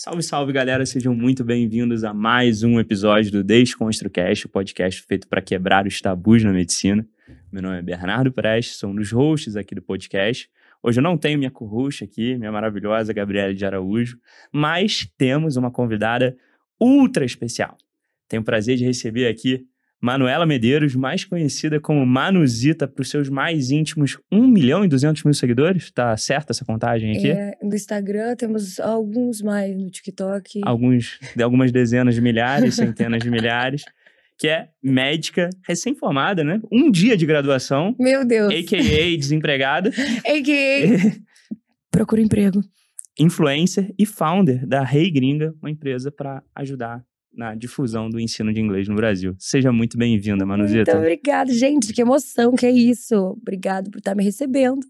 Salve, salve, galera! Sejam muito bem-vindos a mais um episódio do DesconstruCast, o podcast feito para quebrar os tabus na medicina. Meu nome é Bernardo Prestes, sou um dos hosts aqui do podcast. Hoje eu não tenho minha co-host aqui, minha maravilhosa Gabriela de Araújo, mas temos uma convidada ultra especial. Tenho o prazer de receber aqui Manuela Medeiros, mais conhecida como Manuzita, para os seus mais íntimos 1.200.000 seguidores. Tá certa essa contagem aqui? No Instagram temos alguns mais, no TikTok. Algumas dezenas de milhares, centenas de milhares. Que é médica recém-formada, né? Um dia de graduação. Meu Deus. A.K.A. desempregada. A.K.A. Procura emprego. Influencer e founder da Rei Gringa, uma empresa para ajudar na difusão do ensino de inglês no Brasil. Seja muito bem-vinda, Manuzita. Muito obrigada, gente. Que emoção, que é isso. Obrigado por estar me recebendo.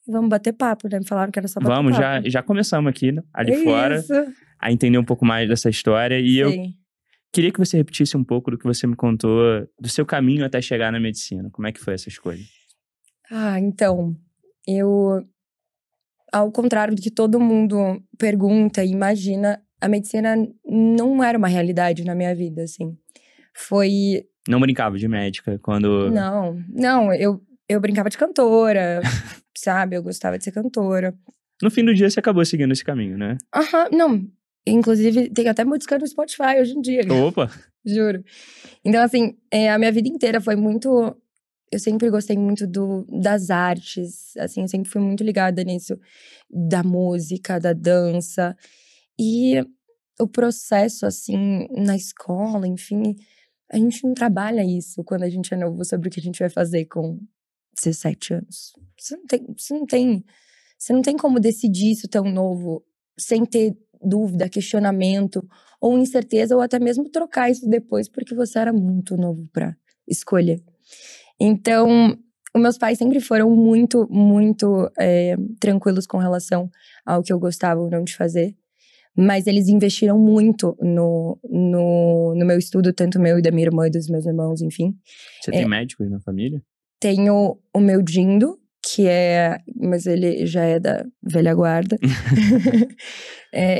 Vamos bater papo, né? Me falaram que era só bater papo. Vamos, já começamos aqui, né? Ali fora, isso. A entender um pouco mais dessa história. E eu queria que você repetisse um pouco do que você me contou, do seu caminho até chegar na medicina. Como é que foi essa escolha? Então, ao contrário do que todo mundo pergunta e imagina, a medicina não era uma realidade na minha vida, assim. Não brincava de médica quando... Não, eu brincava de cantora, sabe? Eu gostava de ser cantora. No fim do dia, você acabou seguindo esse caminho, né? Não. Inclusive, tem até música no Spotify hoje em dia. Opa! Juro. Então, assim, a minha vida inteira foi muito... Eu sempre gostei muito das artes, assim, eu sempre fui muito ligada nisso. Da música, da dança. E o processo, assim, na escola, enfim, a gente não trabalha isso quando a gente é novo sobre o que a gente vai fazer com 17 anos. Você não tem como decidir isso tão novo, sem ter dúvida, questionamento, ou incerteza, ou até mesmo trocar isso depois, porque você era muito novo pra escolher. Então, os meus pais sempre foram muito, muito tranquilos com relação ao que eu gostava ou não de fazer. Mas eles investiram muito no meu estudo, tanto meu e da minha irmã e dos meus irmãos, enfim. Você tem médicos na família? Tenho o meu Dindo, mas ele já é da velha guarda.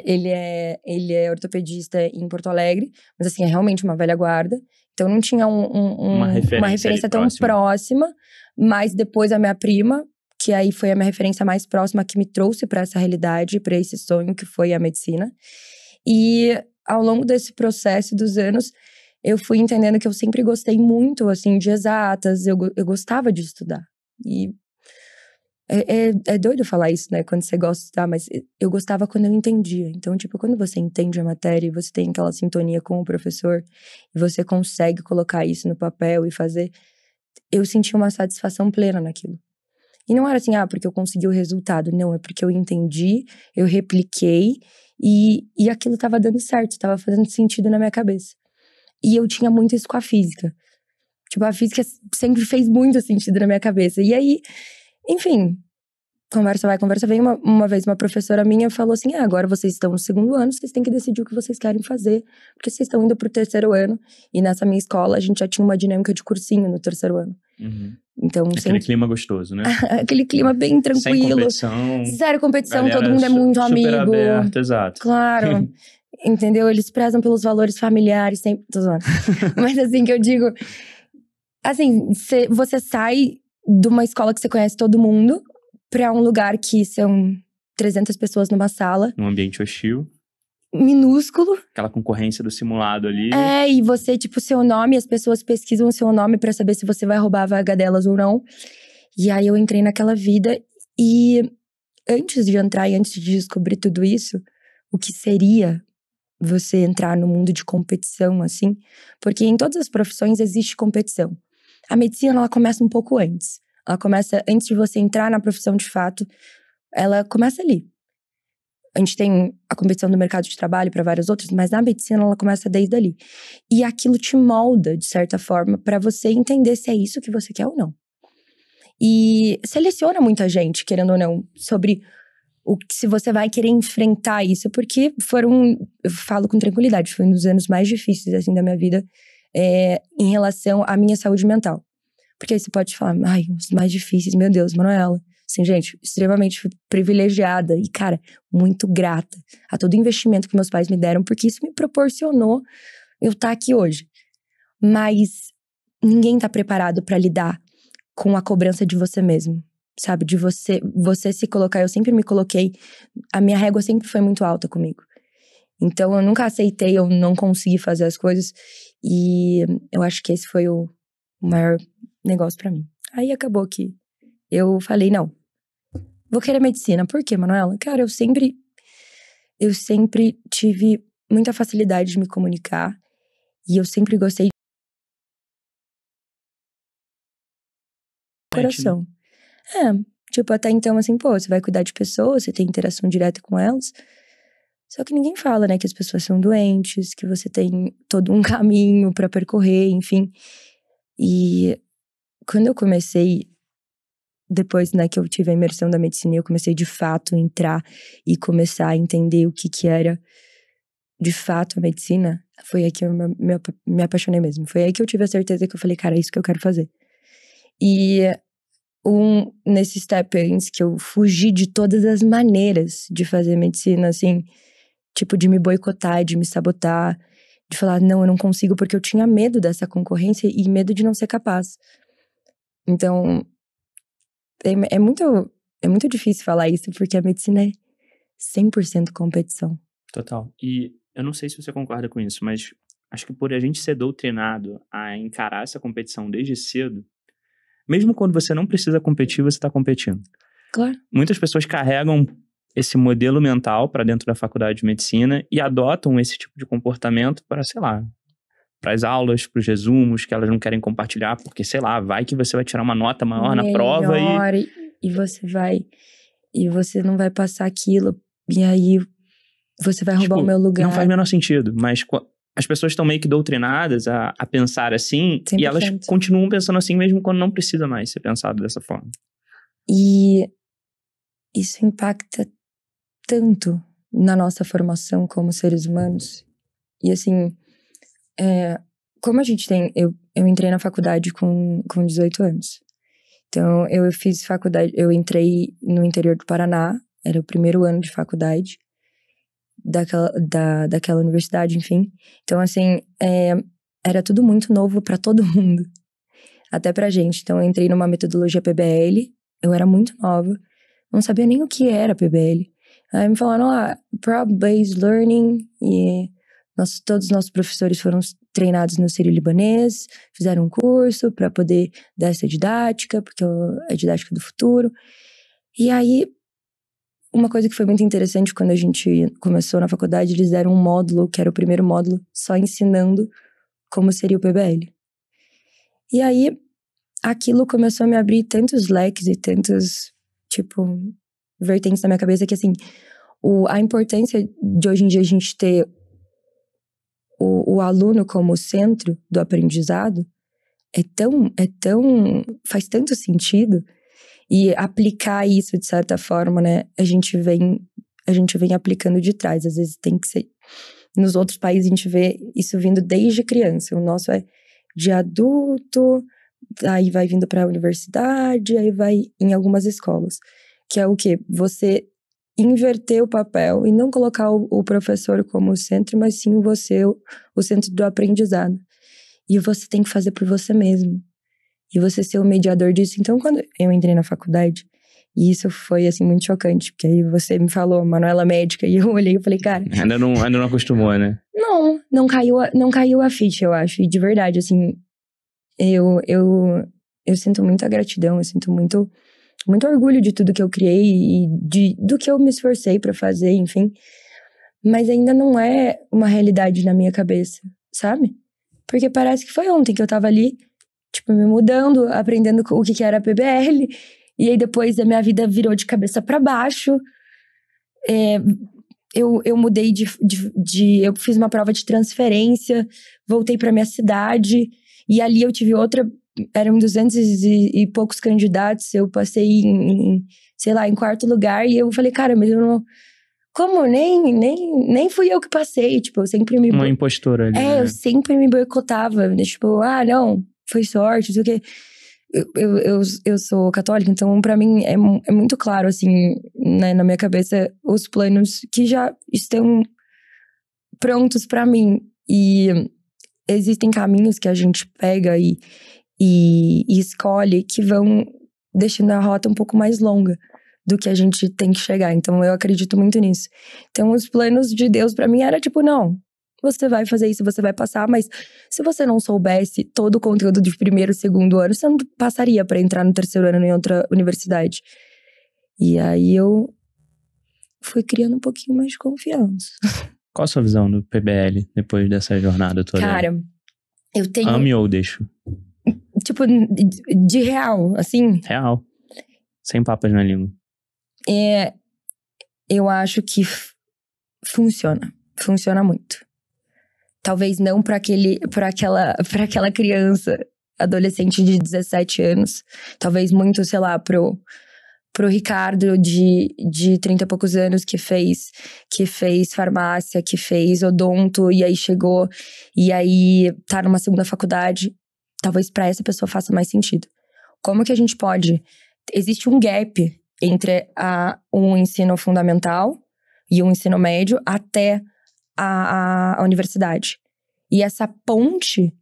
Ele é ortopedista em Porto Alegre, mas assim, é realmente uma velha guarda. Então não tinha uma referência tão próxima. Mas depois a minha prima, que aí foi a minha referência mais próxima, que me trouxe para essa realidade, para esse sonho que foi a medicina. E ao longo desse processo dos anos, eu fui entendendo que eu sempre gostei muito, assim, de exatas, eu gostava de estudar. E é doido falar isso, né, quando você gosta de estudar, mas eu gostava quando eu entendia. Então, tipo, quando você entende a matéria e você tem aquela sintonia com o professor, e você consegue colocar isso no papel e fazer, eu senti uma satisfação plena naquilo. E não era assim, porque eu consegui o resultado. Não, é porque eu entendi, eu repliquei e aquilo tava dando certo, tava fazendo sentido na minha cabeça. E eu tinha muito isso com a física. Tipo, a física sempre fez muito sentido na minha cabeça. E aí, enfim, conversa vai, conversa vem. Uma vez uma professora minha falou assim, agora vocês estão no 2º ano, vocês têm que decidir o que vocês querem fazer. Porque vocês estão indo pro 3º ano. E nessa minha escola, a gente já tinha uma dinâmica de cursinho no 3º ano. Uhum. Então, aquele clima gostoso, né? Aquele clima bem tranquilo. Sem competição. Zero competição, todo mundo é muito amigo. Super aberto, exato. Claro. Entendeu? Eles prezam pelos valores familiares. Tô zoando. Mas assim, que eu digo... Assim, você sai de uma escola que você conhece todo mundo pra um lugar que são 300 pessoas numa sala. Um ambiente hostil. Minúsculo. Aquela concorrência do simulado ali. E você, tipo, seu nome, as pessoas pesquisam o seu nome pra saber se você vai roubar a vaga delas ou não. E aí eu entrei naquela vida e antes de entrar e antes de descobrir tudo isso, o que seria você entrar no mundo de competição, assim? Porque em todas as profissões existe competição. A medicina, ela começa um pouco antes. Ela começa antes de você entrar na profissão de fato, ela começa ali. A gente tem a competição do mercado de trabalho para várias outras, mas na medicina ela começa desde ali. E aquilo te molda, de certa forma, para você entender se é isso que você quer ou não. E seleciona muita gente, querendo ou não, sobre se você vai querer enfrentar isso, porque eu falo com tranquilidade, foi um dos anos mais difíceis, assim, da minha vida, em relação à minha saúde mental. Porque aí você pode falar, os mais difíceis, meu Deus, Manuela, Assim, gente, extremamente privilegiada e, cara, muito grata a todo o investimento que meus pais me deram, porque isso me proporcionou eu estar aqui hoje. Mas ninguém tá preparado pra lidar com a cobrança de você mesmo, sabe? De você se colocar. Eu sempre me coloquei, a minha régua sempre foi muito alta comigo. Então, eu nunca aceitei, eu não consegui fazer as coisas. E eu acho que esse foi o maior negócio pra mim. Aí acabou que eu falei, não, vou querer medicina. Por quê, Manuela? Cara, eu sempre tive muita facilidade de me comunicar. E eu sempre gostei de coração. Tipo, até então, assim, pô, você vai cuidar de pessoas, você tem interação direta com elas. Só que ninguém fala, né, que as pessoas são doentes, que você tem todo um caminho pra percorrer, enfim. E quando eu comecei, depois, né, que eu tive a imersão da medicina, eu comecei de fato a entrar e começar a entender o que era de fato a medicina, foi aí que eu me apaixonei mesmo. Foi aí que eu tive a certeza que eu falei, cara, é isso que eu quero fazer. E nesses step-ins que eu fugi de todas as maneiras de fazer medicina, assim, tipo, de me boicotar, de me sabotar, de falar, não, eu não consigo, porque eu tinha medo dessa concorrência e medo de não ser capaz. Então, é muito difícil falar isso, porque a medicina é 100% competição. Total. E eu não sei se você concorda com isso, mas acho que por a gente ser doutrinado a encarar essa competição desde cedo, mesmo quando você não precisa competir, você está competindo. Claro. Muitas pessoas carregam esse modelo mental para dentro da faculdade de medicina e adotam esse tipo de comportamento para, sei lá, para as aulas, para os resumos que elas não querem compartilhar, porque, sei lá, vai que você vai tirar uma nota maior na prova e você não vai passar aquilo, e aí você vai roubar o meu lugar. Não faz o menor sentido, mas as pessoas estão meio que doutrinadas a pensar assim, 100%. E elas continuam pensando assim mesmo quando não precisa mais ser pensado dessa forma. E isso impacta tanto na nossa formação como seres humanos. E assim, como a gente tem... Eu entrei na faculdade com 18 anos. Então, eu fiz faculdade... Eu entrei no interior do Paraná, era o primeiro ano de faculdade daquela universidade, enfim. Então, assim, era tudo muito novo pra todo mundo. Até pra gente. Então, eu entrei numa metodologia PBL, eu era muito nova, não sabia nem o que era PBL. Aí me falaram, Problem-Based Learning, e todos os nossos professores foram treinados no Sírio-Libanês, fizeram um curso pra poder dar essa didática, porque é a didática do futuro. E aí, uma coisa que foi muito interessante quando a gente começou na faculdade, eles deram um módulo, que era o primeiro módulo, só ensinando como seria o PBL. E aí, aquilo começou a me abrir tantos leques e tantos, vertentes na minha cabeça que, assim, a importância de hoje em dia a gente ter o aluno como centro do aprendizado faz tanto sentido. E aplicar isso, de certa forma, né, a gente vem aplicando de trás. Às vezes tem que ser... Nos outros países a gente vê isso vindo desde criança. O nosso é de adulto, aí vai vindo para a universidade, aí vai em algumas escolas. Que é o quê? Você inverter o papel e não colocar o professor como centro, mas sim você, o centro do aprendizado. E você tem que fazer por você mesmo. E você ser o mediador disso. Então, quando eu entrei na faculdade, e isso foi, assim, muito chocante, porque aí você me falou, Manuela médica, e eu olhei e falei, cara... Ainda não acostumou, né? Não caiu a ficha, eu acho. E de verdade, assim, eu sinto muita gratidão, eu sinto muito orgulho de tudo que eu criei e do que eu me esforcei pra fazer, enfim. Mas ainda não é uma realidade na minha cabeça, sabe? Porque parece que foi ontem que eu tava ali, me mudando, aprendendo o que era PBL. E aí depois a minha vida virou de cabeça pra baixo. Eu mudei eu fiz uma prova de transferência, voltei pra minha cidade. E ali eu tive outra... Eram 200 e poucos candidatos. Eu passei em quarto lugar. E eu falei, cara, mas eu não... Como? Nem fui eu que passei. Eu sempre me... Uma impostora ali, né? Eu sempre me boicotava. Não... Foi sorte, não sei o quê. eu sou católica, então pra mim é muito claro, assim, né, na minha cabeça, os planos que já estão prontos pra mim. E existem caminhos que a gente pega e escolhe que vão deixando a rota um pouco mais longa do que a gente tem que chegar. Então eu acredito muito nisso. Então os planos de Deus pra mim era tipo, não, você vai fazer isso, você vai passar, mas se você não soubesse todo o conteúdo de primeiro e segundo ano, você não passaria pra entrar no terceiro ano em outra universidade. E aí eu fui criando um pouquinho mais de confiança. Qual a sua visão do PBL depois dessa jornada toda? Cara, eu tenho... Ame ou deixo? Tipo, de real, assim? Real. Sem papas na língua. Eu acho que funciona. Funciona muito. Talvez não pra aquela criança, adolescente de 17 anos. Talvez muito, sei lá, pro Ricardo de 30 e poucos anos que fez farmácia, que fez odonto, e aí chegou, e aí tá numa segunda faculdade. Talvez pra essa pessoa faça mais sentido. Como que a gente pode... Existe um gap entre um ensino fundamental e um ensino médio até a universidade. E essa ponte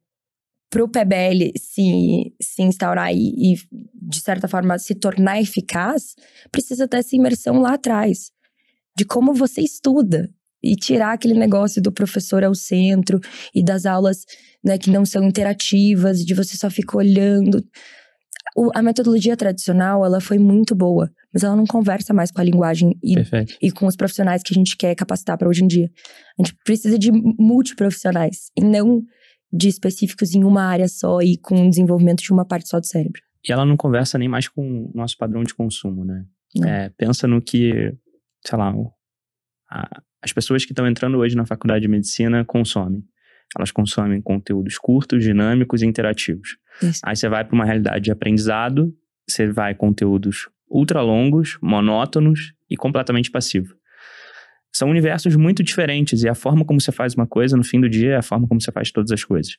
pro PBL se instaurar e, de certa forma, se tornar eficaz, precisa dessa imersão lá atrás. De como você estuda. E tirar aquele negócio do professor ao centro e das aulas, né, que não são interativas, de você só ficar olhando. A metodologia tradicional, ela foi muito boa, mas ela não conversa mais com a linguagem e com os profissionais que a gente quer capacitar para hoje em dia. A gente precisa de multiprofissionais e não de específicos em uma área só e com o desenvolvimento de uma parte só do cérebro. E ela não conversa nem mais com o nosso padrão de consumo, né? Pensa no que, sei lá, as pessoas que estão entrando hoje na faculdade de medicina consomem. Elas consomem conteúdos curtos, dinâmicos e interativos. Isso. Aí você vai para uma realidade de aprendizado, você vai conteúdos ultra longos, monótonos e completamente passivos. São universos muito diferentes e a forma como você faz uma coisa, no fim do dia, é a forma como você faz todas as coisas.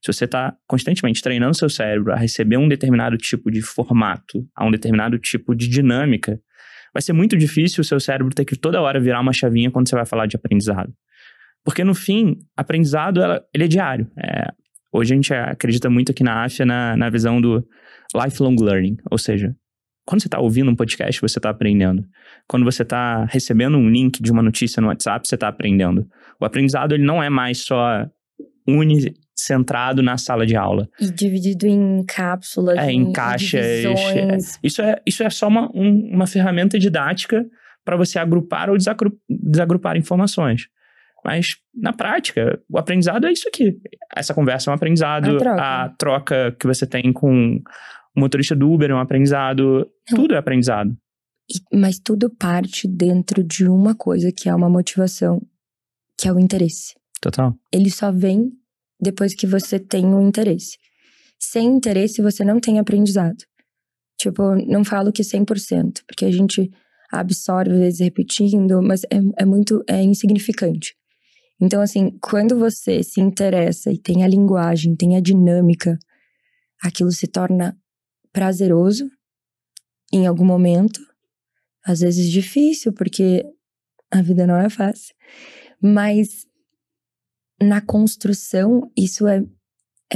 Se você está constantemente treinando seu cérebro a receber um determinado tipo de formato, a um determinado tipo de dinâmica, vai ser muito difícil o seu cérebro ter que toda hora virar uma chavinha quando você vai falar de aprendizado. Porque, no fim, aprendizado, ele é diário. Hoje a gente acredita muito aqui na AFIA na visão do lifelong learning. Ou seja, quando você está ouvindo um podcast, você está aprendendo. Quando você está recebendo um link de uma notícia no WhatsApp, você está aprendendo. O aprendizado, ele não é mais só centrado na sala de aula. E dividido em cápsulas, em caixas. Isso é só uma ferramenta didática para você agrupar ou desagrupar informações. Mas, na prática, o aprendizado é isso aqui. Essa conversa é um aprendizado. A troca que você tem com o motorista do Uber é um aprendizado. Tudo é aprendizado. Mas tudo parte dentro de uma coisa que é uma motivação, que é o interesse. Total. Ele só vem depois que você tem um interesse. Sem interesse, você não tem aprendizado. Tipo, não falo que 100%, porque a gente absorve, às vezes, repetindo, mas é insignificante. Então, assim, quando você se interessa e tem a linguagem, tem a dinâmica, aquilo se torna prazeroso em algum momento. Às vezes difícil, porque a vida não é fácil. Mas na construção, isso é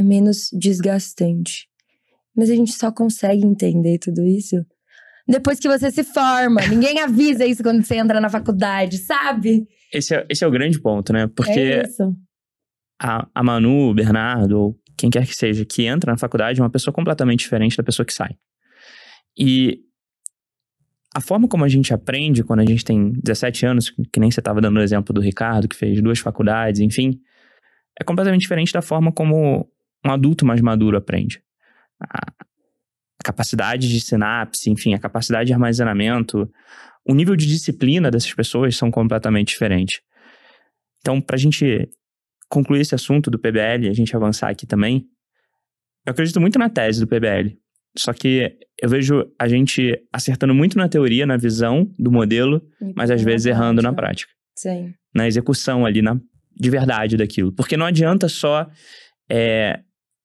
menos desgastante. Mas a gente só consegue entender tudo isso depois que você se forma. Ninguém avisa isso quando você entra na faculdade, sabe? Esse é o grande ponto, né? Porque a Manu, o Bernardo, ou quem quer que seja, que entra na faculdade é uma pessoa completamente diferente da pessoa que sai. E a forma como a gente aprende quando a gente tem 17 anos, que nem você estava dando o exemplo do Ricardo, que fez 2 faculdades, enfim, é completamente diferente da forma como um adulto mais maduro aprende. A capacidade de sinapse, enfim, a capacidade de armazenamento, o nível de disciplina dessas pessoas são completamente diferentes. Então, para a gente concluir esse assunto do PBL, a gente avançar aqui também, eu acredito muito na tese do PBL. Só que eu vejo a gente acertando muito na teoria, na visão do modelo, mas às vezes errando na prática. Sim. Na execução ali, de verdade daquilo. Porque não adianta só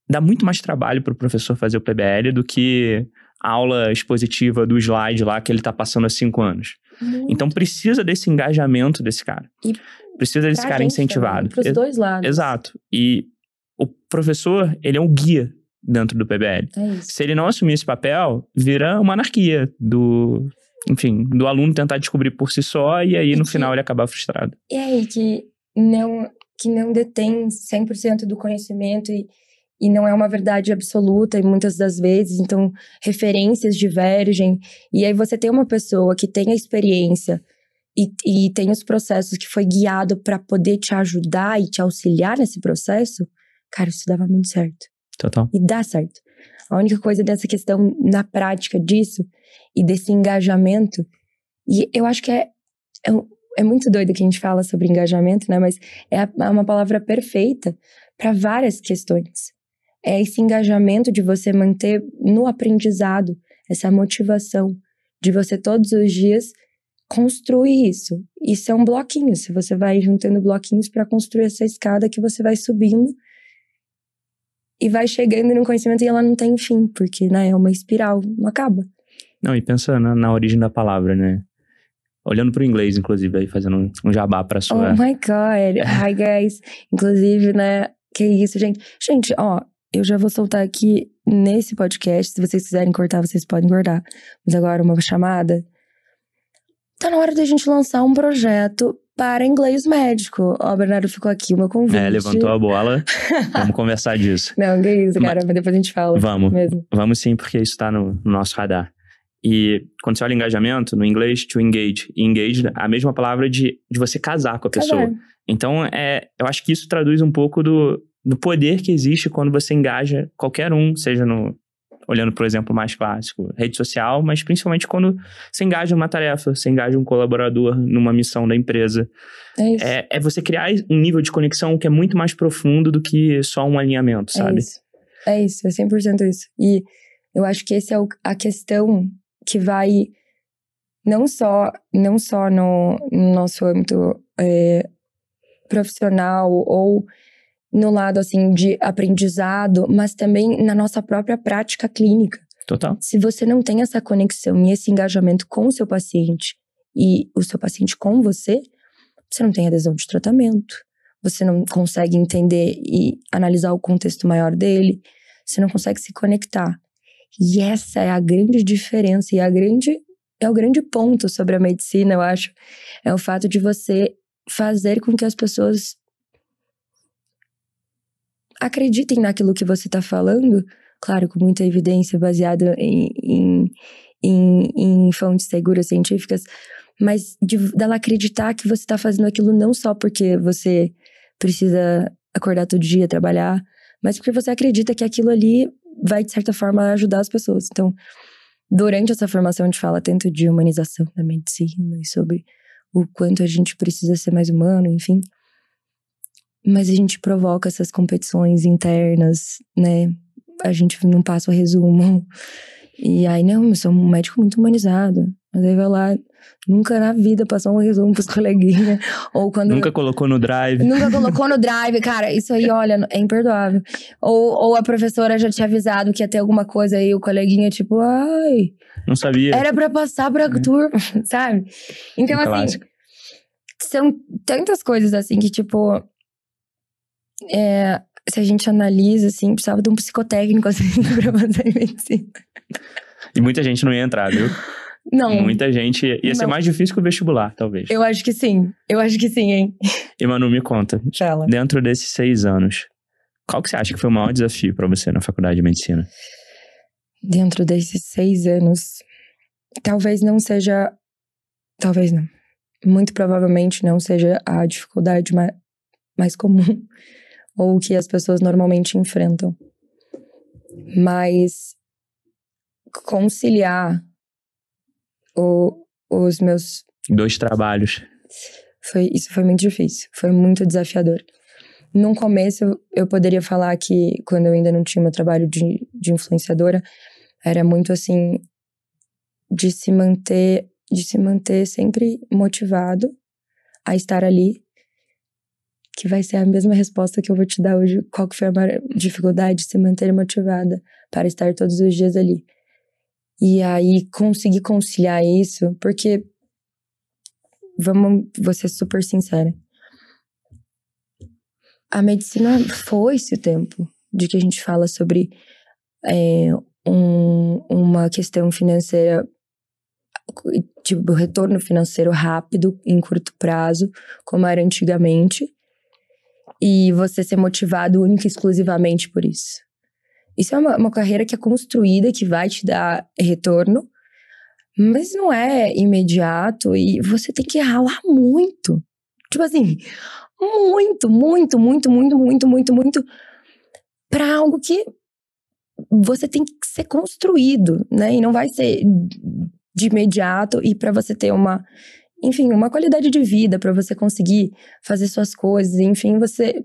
dá muito mais trabalho pro professor fazer o PBL do que a aula expositiva do slide lá que ele tá passando há 5 anos. Muito. Então precisa desse engajamento desse cara. E precisa desse cara incentivado. Para os dois lados. Exato. E o professor, ele é um guia dentro do PBL. É isso. Se ele não assumir esse papel, vira uma anarquia do aluno tentar descobrir por si só e aí no final ele acabar frustrado. E aí que não detém 100% do conhecimento e não é uma verdade absoluta, e muitas das vezes, então, referências divergem. E aí você tem uma pessoa que tem a experiência e tem os processos que foi guiado para poder te ajudar e te auxiliar nesse processo, cara, isso dava muito certo. Total. E dá certo. A única coisa dessa questão, na prática disso, e desse engajamento, e eu acho que é muito doido que a gente fala sobre engajamento, né? Mas é uma palavra perfeita para várias questões. É esse engajamento de você manter no aprendizado, essa motivação de você todos os dias construir isso. E são bloquinhos. Se você vai juntando bloquinhos para construir essa escada que você vai subindo e vai chegando no conhecimento e ela não tem fim, porque, né, é uma espiral, não acaba. Não, e pensa na origem da palavra, né? Olhando pro inglês, inclusive, aí fazendo um jabá pra sua... Oh my God! Hi, guys! Inclusive, né, que isso, gente. Gente, ó, eu já vou soltar aqui nesse podcast, se vocês quiserem cortar, vocês podem cortar. Mas agora, uma chamada. Tá na hora da gente lançar um projeto para inglês médico. Ó, o Bernardo ficou aqui, o meu convite. Levantou a bola. Vamos conversar disso. Não, que isso, cara. Mas depois a gente fala. Vamos. Mesmo. Vamos sim, porque isso tá no nosso radar. E quando você olha engajamento, no inglês, to engage. E engage, a mesma palavra de você casar com a pessoa. Então, eu acho que isso traduz um pouco do poder que existe quando você engaja qualquer um, seja olhando por exemplo mais clássico, rede social, mas principalmente quando você engaja uma tarefa, você engaja um colaborador numa missão da empresa. É isso. É você criar um nível de conexão que é muito mais profundo do que só um alinhamento, sabe? É isso, é 100% isso. E eu acho que essa é a questão que vai não só no nosso âmbito profissional ou no lado, assim, de aprendizado, mas também na nossa própria prática clínica. Total. Se você não tem essa conexão e esse engajamento com o seu paciente e o seu paciente com você não tem adesão de tratamento, você não consegue entender e analisar o contexto maior dele, você não consegue se conectar. E essa é a grande diferença e é o grande ponto sobre a medicina, eu acho. É o fato de você fazer com que as pessoas acreditem naquilo que você está falando, claro, com muita evidência baseada em fontes seguras científicas, mas dela acreditar que você está fazendo aquilo não só porque você precisa acordar todo dia, trabalhar, mas porque você acredita que aquilo ali vai, de certa forma, ajudar as pessoas. Então, durante essa formação, a gente fala tanto de humanização da medicina e sobre o quanto a gente precisa ser mais humano, enfim. Mas a gente provoca essas competições internas, né? A gente não passa o resumo. E aí, não, eu sou um médico muito humanizado. Mas aí vai lá, nunca na vida passou um resumo pros coleguinhas. Ou quando... Nunca colocou no drive. Nunca colocou no drive, cara. Isso aí, olha, é imperdoável. Ou a professora já tinha avisado que ia ter alguma coisa aí, o coleguinha, tipo, ai... Não sabia. Era pra passar pra turma, sabe? Então, assim, clássico. São tantas coisas, assim, que, tipo... se a gente analisa, assim, precisava de um psicotécnico, assim, pra fazer medicina. E muita gente não ia entrar, viu? Não. Muita gente... Ia ser mais difícil que o vestibular, talvez. Eu acho que sim. Eu acho que sim, hein? E, Manu, me conta. Fala. Dentro desses 6 anos, qual que você acha que foi o maior desafio pra você na faculdade de medicina? Dentro desses 6 anos, talvez não seja... Talvez não. Muito provavelmente não seja a dificuldade mais comum. Ou o que as pessoas normalmente enfrentam. Mas conciliar os meus... 2 trabalhos. Isso foi muito difícil. Foi muito desafiador. No começo, eu poderia falar que, quando eu ainda não tinha meu trabalho de influenciadora, era muito assim, de se manter sempre motivado a estar ali, que vai ser a mesma resposta que eu vou te dar hoje. Qual que foi a maior dificuldade de se manter motivada para estar todos os dias ali? E aí, conseguir conciliar isso, porque, vou ser super sincera, a medicina foi-se o tempo de que a gente fala sobre uma questão financeira, tipo, retorno financeiro rápido, em curto prazo, como era antigamente, e você ser motivado única e exclusivamente por isso. Isso é uma carreira que é construída, que vai te dar retorno, mas não é imediato e você tem que ralar muito. Tipo assim, muito, pra algo que você tem que ser construído, né? E não vai ser de imediato e pra você ter uma qualidade de vida, pra você conseguir fazer suas coisas, enfim, você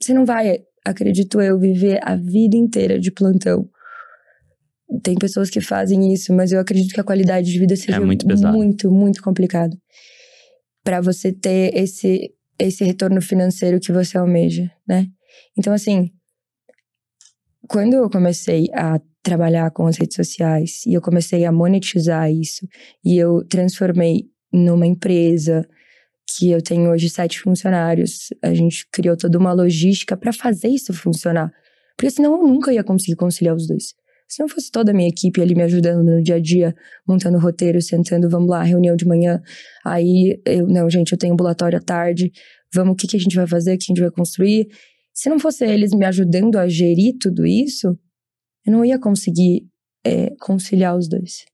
não vai, acredito eu, viver a vida inteira de plantão. Tem pessoas que fazem isso, mas eu acredito que a qualidade de vida seja muito complicado pra você ter esse retorno financeiro que você almeja, né? Então, assim, quando eu comecei a trabalhar com as redes sociais e eu comecei a monetizar isso e eu transformei numa empresa que eu tenho hoje 7 funcionários, a gente criou toda uma logística pra fazer isso funcionar. Porque senão eu nunca ia conseguir conciliar os dois. Se não fosse toda a minha equipe ali me ajudando no dia a dia, montando roteiro, sentando, vamos lá, reunião de manhã, aí, eu tenho ambulatório à tarde, vamos, o que a gente vai fazer, o que a gente vai construir. Se não fosse eles me ajudando a gerir tudo isso, eu não ia conseguir conciliar os dois.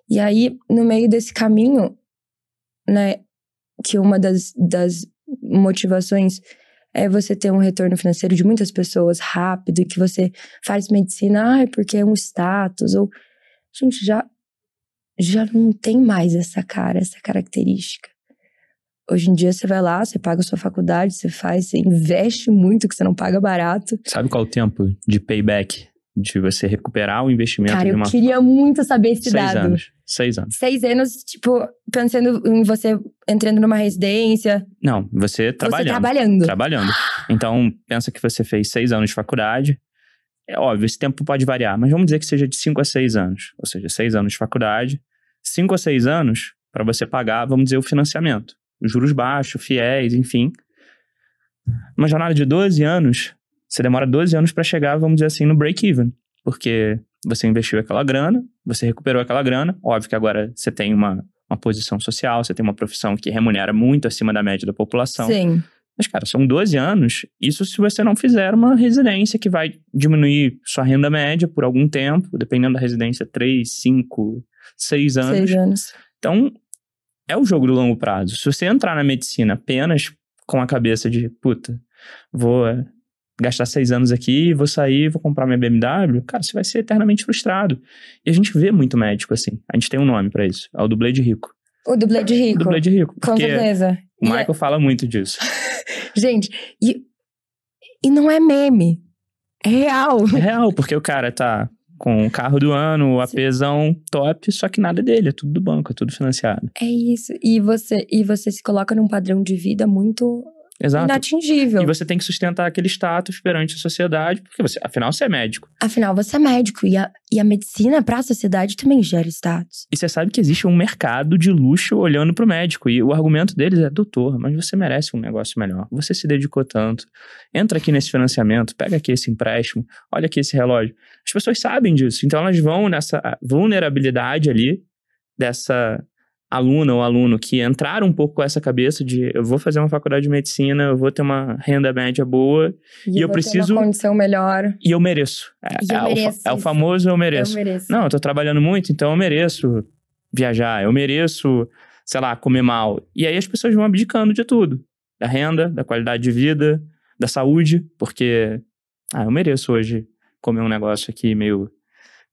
E aí, no meio desse caminho, né, que uma das motivações é você ter um retorno financeiro de muitas pessoas rápido, e que você faz medicina, porque é um status, ou... Gente, já não tem mais essa característica. Hoje em dia você vai lá, você paga a sua faculdade, você investe muito, que você não paga barato. Sabe qual é o tempo de payback? De você recuperar o investimento Cara, de uma... eu queria muito saber esse dado. 6 anos. 6 anos, tipo, pensando em você entrando numa residência. Não, você trabalhando. Trabalhando. Então, pensa que você fez 6 anos de faculdade. É óbvio, esse tempo pode variar, mas vamos dizer que seja de 5 a 6 anos. Ou seja, 6 anos de faculdade. 5 a 6 anos para você pagar, vamos dizer, o financiamento. Os juros baixos, fiéis, enfim. Uma jornada de 12 anos, você demora 12 anos para chegar, vamos dizer assim, no break-even. Porque você investiu aquela grana, você recuperou aquela grana. Óbvio que agora você tem uma posição social, você tem uma profissão que remunera muito acima da média da população. Sim. Mas, cara, são 12 anos. Isso se você não fizer uma residência que vai diminuir sua renda média por algum tempo, dependendo da residência, 3, 5, 6 anos. 6 anos. Então, é o jogo do longo prazo. Se você entrar na medicina apenas com a cabeça de, vou gastar 6 anos aqui, vou sair, vou comprar minha BMW, cara, você vai ser eternamente frustrado. E a gente vê muito médico assim. A gente tem um nome pra isso. É o dublê de rico. O dublê de rico. O dublê de rico. Com certeza. O Michael fala muito disso. Gente, e não é meme. É real. É real, porque o cara tá com o carro do ano, o APzão top, só que nada dele, é tudo do banco, é tudo financiado. É isso. E você se coloca num padrão de vida muito... Exato. Inatingível. E você tem que sustentar aquele status perante a sociedade, porque afinal você é médico. Afinal, você é médico. E a medicina para a sociedade também gera status. E você sabe que existe um mercado de luxo olhando pro médico. E o argumento deles é, doutor, mas você merece um negócio melhor. Você se dedicou tanto. Entra aqui nesse financiamento, pega aqui esse empréstimo, olha aqui esse relógio. As pessoas sabem disso. Então elas vão nessa vulnerabilidade ali, dessa... aluna ou aluno que entraram um pouco com essa cabeça de eu vou fazer uma faculdade de medicina, eu vou ter uma renda média boa e eu preciso ter uma condição melhor. E eu mereço. É o famoso eu mereço. Não, eu tô trabalhando muito, então eu mereço viajar, eu mereço, sei lá, comer mal. E aí as pessoas vão abdicando de tudo. Da renda, da qualidade de vida, da saúde, porque eu mereço hoje comer um negócio aqui meio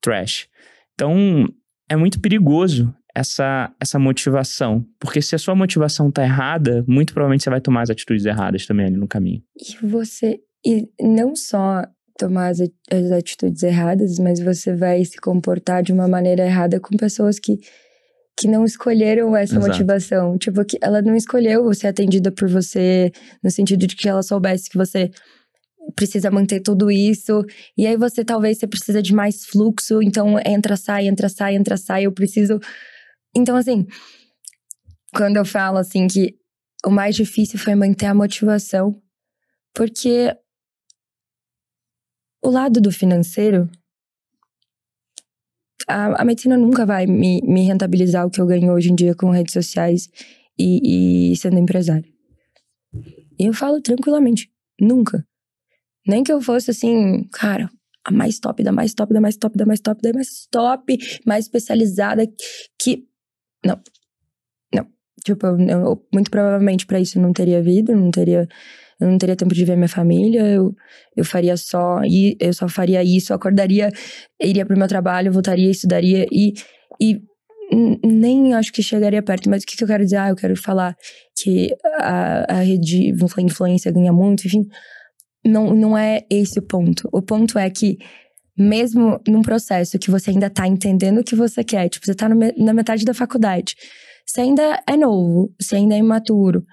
trash. Então, é muito perigoso essa motivação. Porque se a sua motivação tá errada, muito provavelmente você vai tomar as atitudes erradas também ali no caminho. E não só tomar as atitudes erradas, mas você vai se comportar de uma maneira errada com pessoas que que não escolheram essa motivação. Tipo, que ela não escolheu ser atendida por você, no sentido de que ela soubesse que você precisa manter tudo isso. E aí você precisa de mais fluxo, então entra, sai, eu preciso... Então, assim, quando eu falo, assim, que o mais difícil foi manter a motivação, porque o lado do financeiro... A medicina nunca vai me rentabilizar o que eu ganho hoje em dia com redes sociais e sendo empresária. E eu falo tranquilamente, nunca. Nem que eu fosse assim, cara, a mais top, mais especializada que... Não. Tipo, eu muito provavelmente pra isso não teria vida, eu não teria tempo de ver minha família, eu só faria isso, acordaria, iria pro meu trabalho, voltaria, estudaria e nem acho que chegaria perto. Mas o que eu quero dizer? Eu quero falar que a rede de influência ganha muito, enfim. Não é esse o ponto. O ponto é que mesmo num processo que você ainda tá entendendo o que você quer, tipo, você tá na metade da faculdade, você ainda é novo, você ainda é imaturo.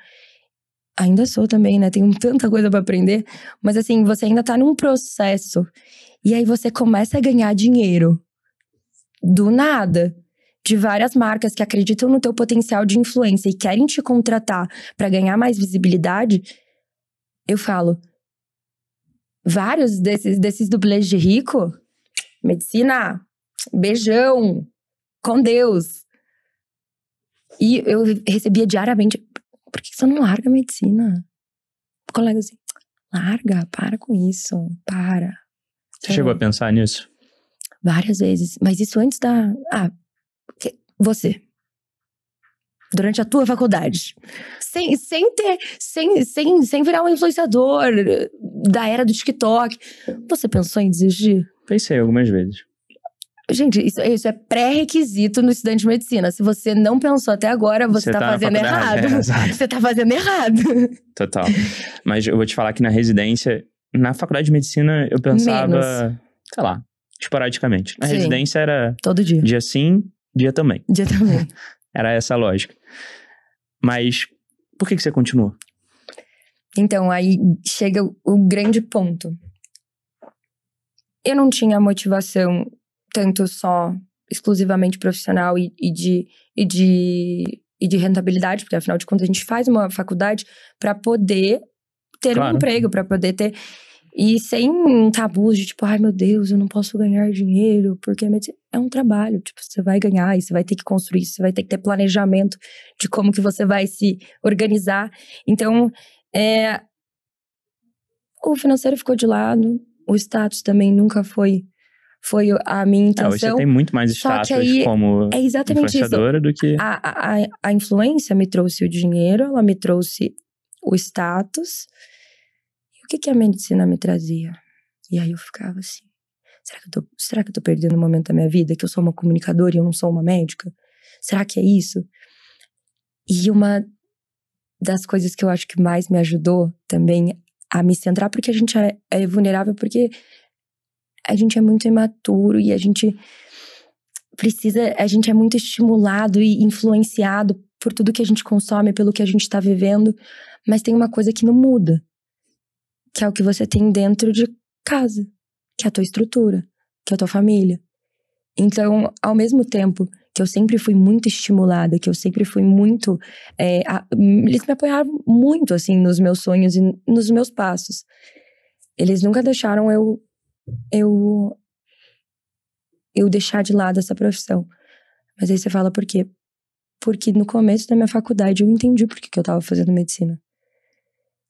Ainda sou também, né? Tenho tanta coisa pra aprender. Mas assim, você ainda tá num processo. E aí você começa a ganhar dinheiro. Do nada. De várias marcas que acreditam no teu potencial de influência e querem te contratar pra ganhar mais visibilidade. Eu falo, vários desses dublês de rico, medicina, beijão, com Deus. E eu recebia diariamente... Por que você não larga a medicina? Colega assim, larga, para com isso, para. Você chegou a pensar nisso? Várias vezes, mas isso antes da... você. Durante a tua faculdade. Sem virar um influenciador da era do TikTok. Você pensou em desistir? Pensei algumas vezes. Gente, isso é pré-requisito no estudante de medicina. Se você não pensou até agora, você tá fazendo errado. Você tá fazendo errado. Total. Mas eu vou te falar que na residência, na faculdade de medicina, eu pensava, sei lá, esporadicamente. Na residência era... todo dia. Dia sim, dia também. Dia também. Era essa a lógica. Mas por que você continuou? Então, aí chega o grande ponto. Eu não tinha motivação tanto só exclusivamente profissional e de rentabilidade, porque afinal de contas a gente faz uma faculdade para poder ter um emprego, para poder ter... E sem tabus de tipo, ai meu Deus, eu não posso ganhar dinheiro, porque é um trabalho, tipo, você vai ganhar e você vai ter que construir isso, você vai ter que ter planejamento de como que você vai se organizar. Então, o financeiro ficou de lado, o status também nunca foi a minha intenção. Hoje você tem muito mais status como influenciadora do que... A influência me trouxe o dinheiro, ela me trouxe o status. E o que a medicina me trazia? E aí eu ficava assim, será que eu tô perdendo um momento da minha vida? Que eu sou uma comunicadora e eu não sou uma médica? Será que é isso? E uma das coisas que eu acho que mais me ajudou também a me centrar, porque a gente é vulnerável, porque a gente é muito imaturo e a gente é muito estimulado e influenciado por tudo que a gente consome, pelo que a gente tá vivendo, mas tem uma coisa que não muda, que é o que você tem dentro de casa, que é a tua estrutura, que é a tua família. Então, ao mesmo tempo que eu sempre fui muito estimulada, que eu sempre fui muito... eles me apoiaram muito, assim, nos meus sonhos e nos meus passos. Eles nunca deixaram eu deixar de lado essa profissão. Mas aí você fala por quê? Porque no começo da minha faculdade eu entendi por que eu tava fazendo medicina.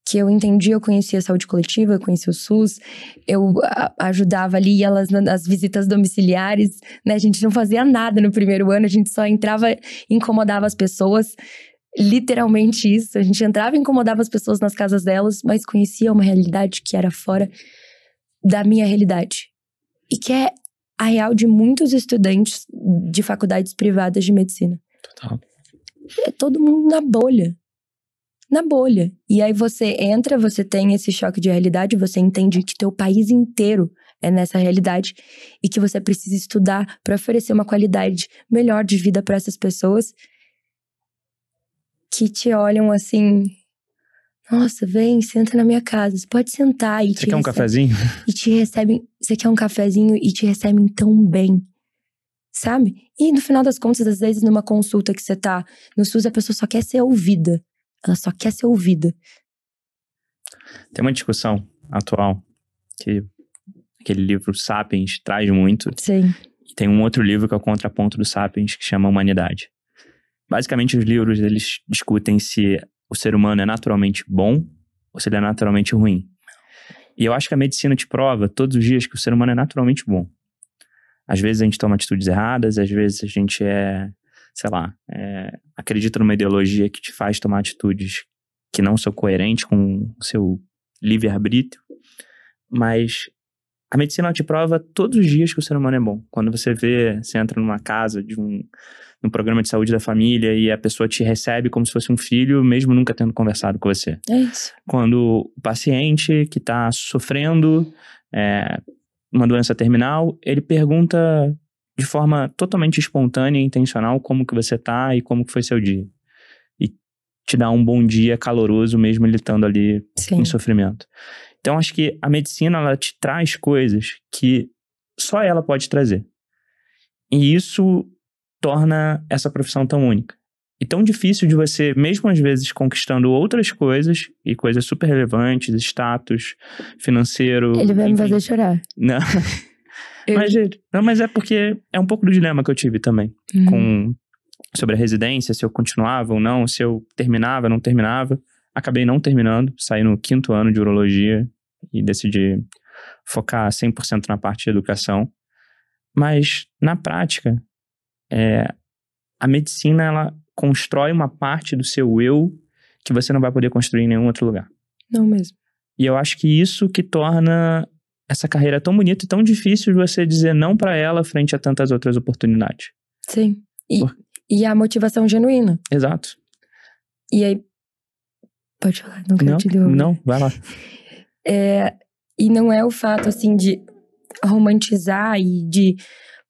Que eu entendi, eu conhecia a saúde coletiva, eu conhecia o SUS, eu ajudava ali elas nas visitas domiciliares, né? A gente não fazia nada no primeiro ano, a gente só entrava e incomodava as pessoas. Literalmente isso, a gente entrava e incomodava as pessoas nas casas delas, mas conhecia uma realidade que era fora da minha realidade. E que é a real de muitos estudantes de faculdades privadas de medicina. Total. É todo mundo na bolha. Na bolha. E aí você entra, você tem esse choque de realidade, você entende que teu país inteiro é nessa realidade e que você precisa estudar para oferecer uma qualidade melhor de vida para essas pessoas que te olham assim, nossa, vem, senta na minha casa, você pode sentar e você quer um cafezinho? E te recebem, você quer um cafezinho e te recebem tão bem, sabe? E no final das contas, às vezes numa consulta que você tá no SUS, a pessoa só quer ser ouvida, ela só quer ser ouvida. Tem uma discussão atual que aquele livro Sapiens traz muito. Sim. E tem um outro livro que é o contraponto do Sapiens, que chama Humanidade. Basicamente, os livros, eles discutem se o ser humano é naturalmente bom ou se ele é naturalmente ruim. E eu acho que a medicina te prova todos os dias que o ser humano é naturalmente bom. Às vezes a gente toma atitudes erradas, às vezes a gente acredita numa ideologia que te faz tomar atitudes que não são coerentes com o seu livre-arbítrio. Mas a medicina te prova todos os dias que o ser humano é bom. Quando você entra numa casa num programa de saúde da família e a pessoa te recebe como se fosse um filho, mesmo nunca tendo conversado com você. É isso. Quando o paciente que está sofrendo uma doença terminal, ele pergunta de forma totalmente espontânea e intencional como que você tá e como que foi seu dia. E te dá um bom dia caloroso, mesmo ele estando ali Sim. em sofrimento. Então, acho que a medicina, ela te traz coisas que só ela pode trazer. E isso torna essa profissão tão única. E tão difícil de você, mesmo às vezes conquistando outras coisas, e coisas super relevantes, status financeiro... Ele vai me fazer chorar. Não. Mas é porque é um pouco do dilema que eu tive também. Sobre a residência, se eu continuava ou não, se eu terminava, não terminava. Acabei não terminando, saí no 5º ano de urologia e decidi focar 100% na parte de educação. Mas, na prática, a medicina, ela constrói uma parte do seu eu que você não vai poder construir em nenhum outro lugar. Não mesmo. E eu acho que isso que torna essa carreira tão bonita e tão difícil de você dizer não pra ela frente a tantas outras oportunidades. Sim. E a motivação genuína. Exato. E aí... Pode falar, não quero te interromper. Não, vai lá. E não é o fato, assim, de romantizar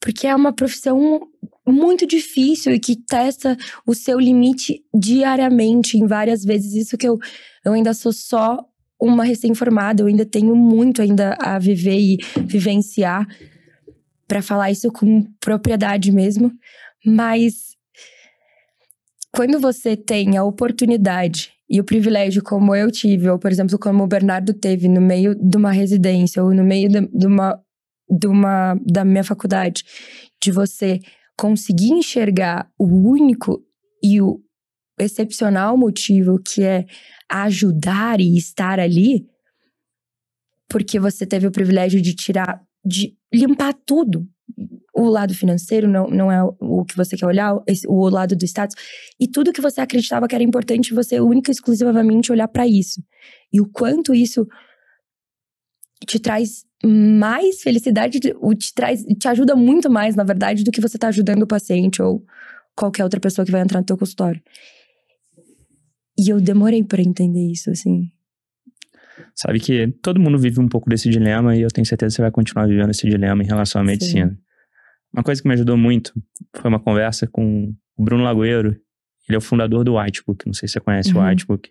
porque é uma profissão muito difícil e que testa o seu limite diariamente, em várias vezes. Isso que eu ainda sou só uma recém-formada, eu ainda tenho muito ainda a viver e vivenciar para falar isso com propriedade mesmo. Mas quando você tem a oportunidade e o privilégio como eu tive, ou por exemplo, como o Bernardo teve no meio de uma residência, ou no meio da minha faculdade, de você conseguir enxergar o único e o excepcional motivo que é ajudar e estar ali, porque você teve o privilégio de limpar tudo. O lado financeiro não é o que você quer olhar, o lado do status. E tudo que você acreditava que era importante, você única e exclusivamente olhar pra isso. E o quanto isso te traz mais felicidade, te ajuda muito mais, na verdade, do que você tá ajudando o paciente ou qualquer outra pessoa que vai entrar no teu consultório. E eu demorei pra entender isso, assim. Sabe que todo mundo vive um pouco desse dilema e eu tenho certeza que você vai continuar vivendo esse dilema em relação à medicina. Sim. Uma coisa que me ajudou muito foi uma conversa com o Bruno Lagoeiro. Ele é o fundador do Whitebook, não sei se você conhece o Whitebook.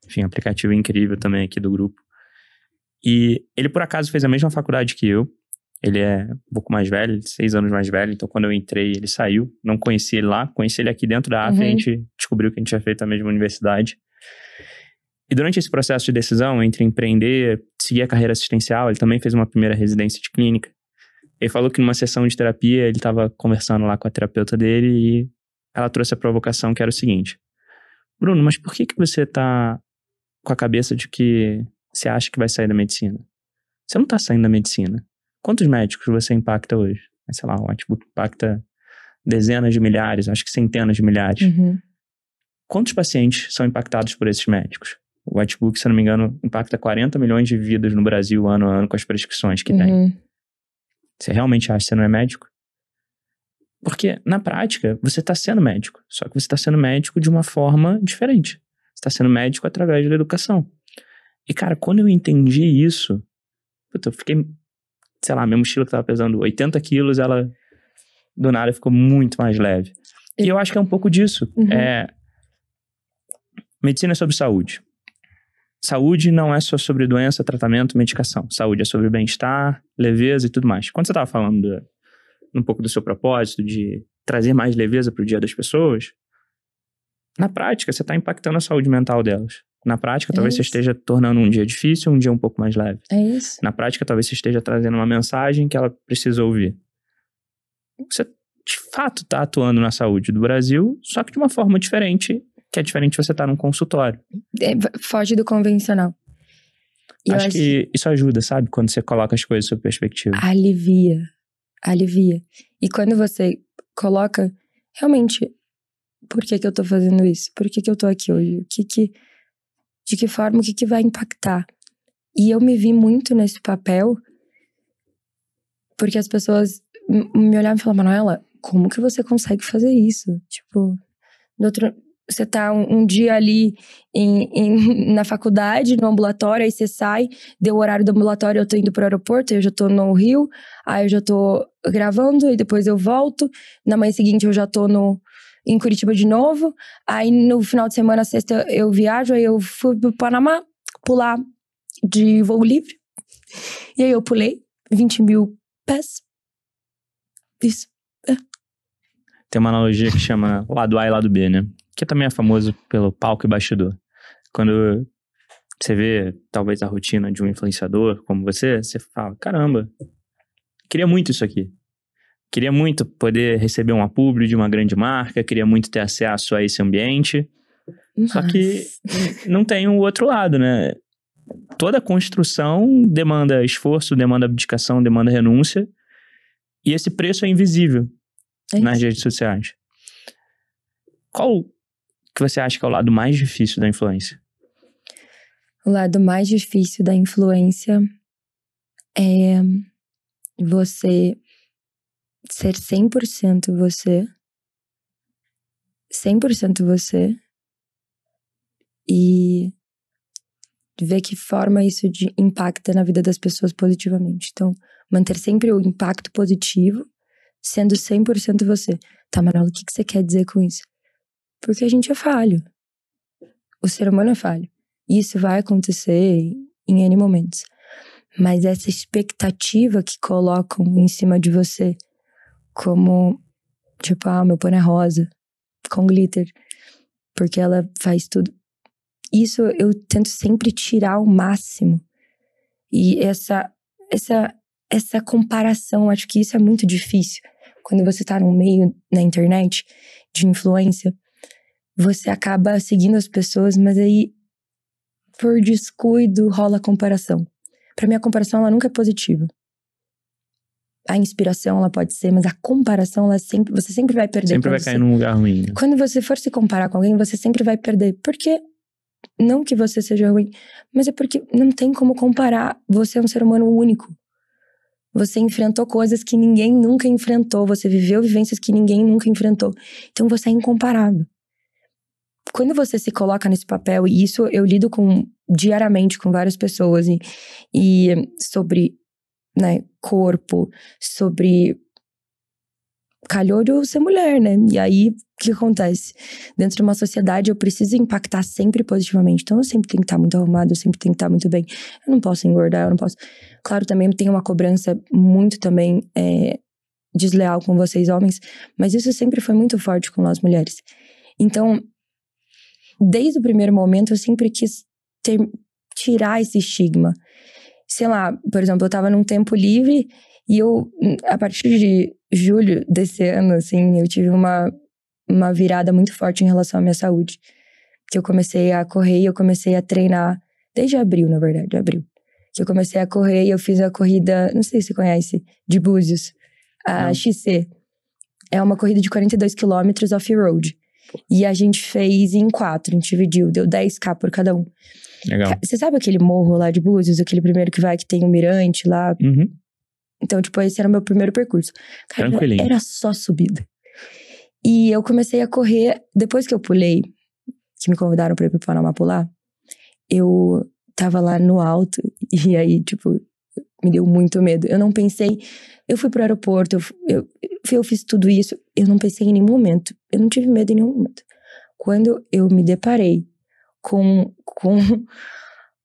Enfim, aplicativo incrível também aqui do grupo. E ele, por acaso, fez a mesma faculdade que eu. Ele é um pouco mais velho, 6 anos mais velho. Então, quando eu entrei, ele saiu. Não conheci ele lá, conheci ele aqui dentro da AF. E a gente descobriu que a gente tinha feito a mesma universidade. E durante esse processo de decisão entre empreender, seguir a carreira assistencial, ele também fez uma primeira residência de clínica. Ele falou que numa sessão de terapia, ele estava conversando lá com a terapeuta dele e ela trouxe a provocação que era o seguinte: Bruno, mas por que você tá com a cabeça de que você acha que vai sair da medicina? Você não tá saindo da medicina. Quantos médicos você impacta hoje? Sei lá, o Whitebook impacta dezenas de milhares, acho que centenas de milhares. Quantos pacientes são impactados por esses médicos? O Whitebook, se eu não me engano, impacta 40 milhões de vidas no Brasil ano a ano com as prescrições que tem. Você realmente acha que você não é médico? Porque, na prática, você está sendo médico. Só que você está sendo médico de uma forma diferente. Você está sendo médico através da educação. E, cara, quando eu entendi isso, eu fiquei sei lá, minha mochila que tava pesando 80 quilos, ela do nada ficou muito mais leve. E eu acho que é um pouco disso. Medicina é sobre saúde. Saúde não é só sobre doença, tratamento, medicação. Saúde é sobre bem-estar, leveza e tudo mais. Quando você tava falando um pouco do seu propósito de trazer mais leveza pro dia das pessoas, na prática, você tá impactando a saúde mental delas. Na prática, talvez você esteja tornando um dia difícil um dia um pouco mais leve. É isso. Na prática, talvez você esteja trazendo uma mensagem que ela precisa ouvir. Você, de fato, tá atuando na saúde do Brasil, só que de uma forma diferente, que é diferente de você estar num consultório. Foge do convencional. Acho que isso ajuda, sabe? Quando você coloca as coisas sob perspectiva. Alivia. E quando você coloca, realmente, por que eu tô fazendo isso? Por que eu tô aqui hoje? De que forma, o que vai impactar? E eu me vi muito nesse papel, porque as pessoas me olhavam e falavam, Manuela, como que você consegue fazer isso? Tipo, você tá um dia ali na faculdade, no ambulatório, aí você sai, deu o horário do ambulatório, eu tô indo pro aeroporto, aí eu já tô no Rio, aí eu já tô gravando, e depois eu volto, na manhã seguinte eu já tô em Curitiba de novo, aí no final de semana, sexta, eu viajo, aí eu fui pro Panamá, pular de voo livre, e aí eu pulei 20 mil pés. Isso. Tem uma analogia que chama lado A e lado B, né? Que também é famoso pelo palco e bastidor. Quando você vê, talvez, a rotina de um influenciador como você fala, caramba, queria muito isso aqui. Queria muito poder receber uma publi de uma grande marca, queria muito ter acesso a esse ambiente. Só que não tem o outro lado, né? Toda construção demanda esforço, demanda abdicação, demanda renúncia. E esse preço é invisível nas redes sociais. Qual que você acha que é o lado mais difícil da influência? O lado mais difícil da influência é você ser 100% você. 100% você. E ver que forma isso impacta na vida das pessoas positivamente. Então, manter sempre o impacto positivo, sendo 100% você. Tá, Manuela, o que você quer dizer com isso? Porque a gente é falho. O ser humano é falho. Isso vai acontecer em N momentos. Mas essa expectativa que colocam em cima de você, como, tipo, meu pano é rosa, com glitter, porque ela faz tudo. Isso eu tento sempre tirar ao máximo. E essa comparação, acho que isso é muito difícil. Quando você tá no meio, na internet, de influência, você acaba seguindo as pessoas, mas aí, por descuido, rola a comparação. Pra mim, a comparação, ela nunca é positiva. A inspiração, ela pode ser, mas a comparação, você sempre vai perder. Sempre vai cair num lugar ruim. Né? Quando você for se comparar com alguém, você sempre vai perder. Porque, não que você seja ruim, mas é porque não tem como comparar. Você é um ser humano único. Você enfrentou coisas que ninguém nunca enfrentou. Você viveu vivências que ninguém nunca enfrentou. Então, você é incomparável. Quando você se coloca nesse papel, e isso eu lido diariamente com várias pessoas, e sobre, né, corpo, sobre calhou de eu ser mulher, né? E aí, o que acontece? Dentro de uma sociedade, eu preciso impactar sempre positivamente. Então, eu sempre tenho que estar muito arrumada, eu sempre tenho que estar muito bem. Eu não posso engordar, eu não posso... Claro, também tem uma cobrança muito também desleal com vocês, homens. Mas isso sempre foi muito forte com nós, mulheres. Então, desde o primeiro momento, eu sempre quis tirar esse estigma. Sei lá, por exemplo, eu tava num tempo livre e eu, a partir de julho desse ano, assim, eu tive uma virada muito forte em relação à minha saúde. Que eu comecei a correr e eu comecei a treinar, desde abril, na verdade, abril. Que eu comecei a correr e eu fiz a corrida, não sei se você conhece, de Búzios, a XC. É uma corrida de 42 quilômetros off-road. E a gente fez em 4, a gente dividiu, deu 10K por cada um. Legal. Você sabe aquele morro lá de Búzios, aquele primeiro que vai, que tem um mirante lá? Uhum. Então, tipo, esse era o meu primeiro percurso. Cara, tranquilinho. Era só subida. E eu comecei a correr, depois que eu pulei, que me convidaram pra ir pro Panamá pular, eu tava lá no alto, e aí, tipo, me deu muito medo. Eu não pensei... Eu fui pro aeroporto, eu fiz tudo isso. Eu não pensei em nenhum momento. Eu não tive medo em nenhum momento. Quando eu me deparei com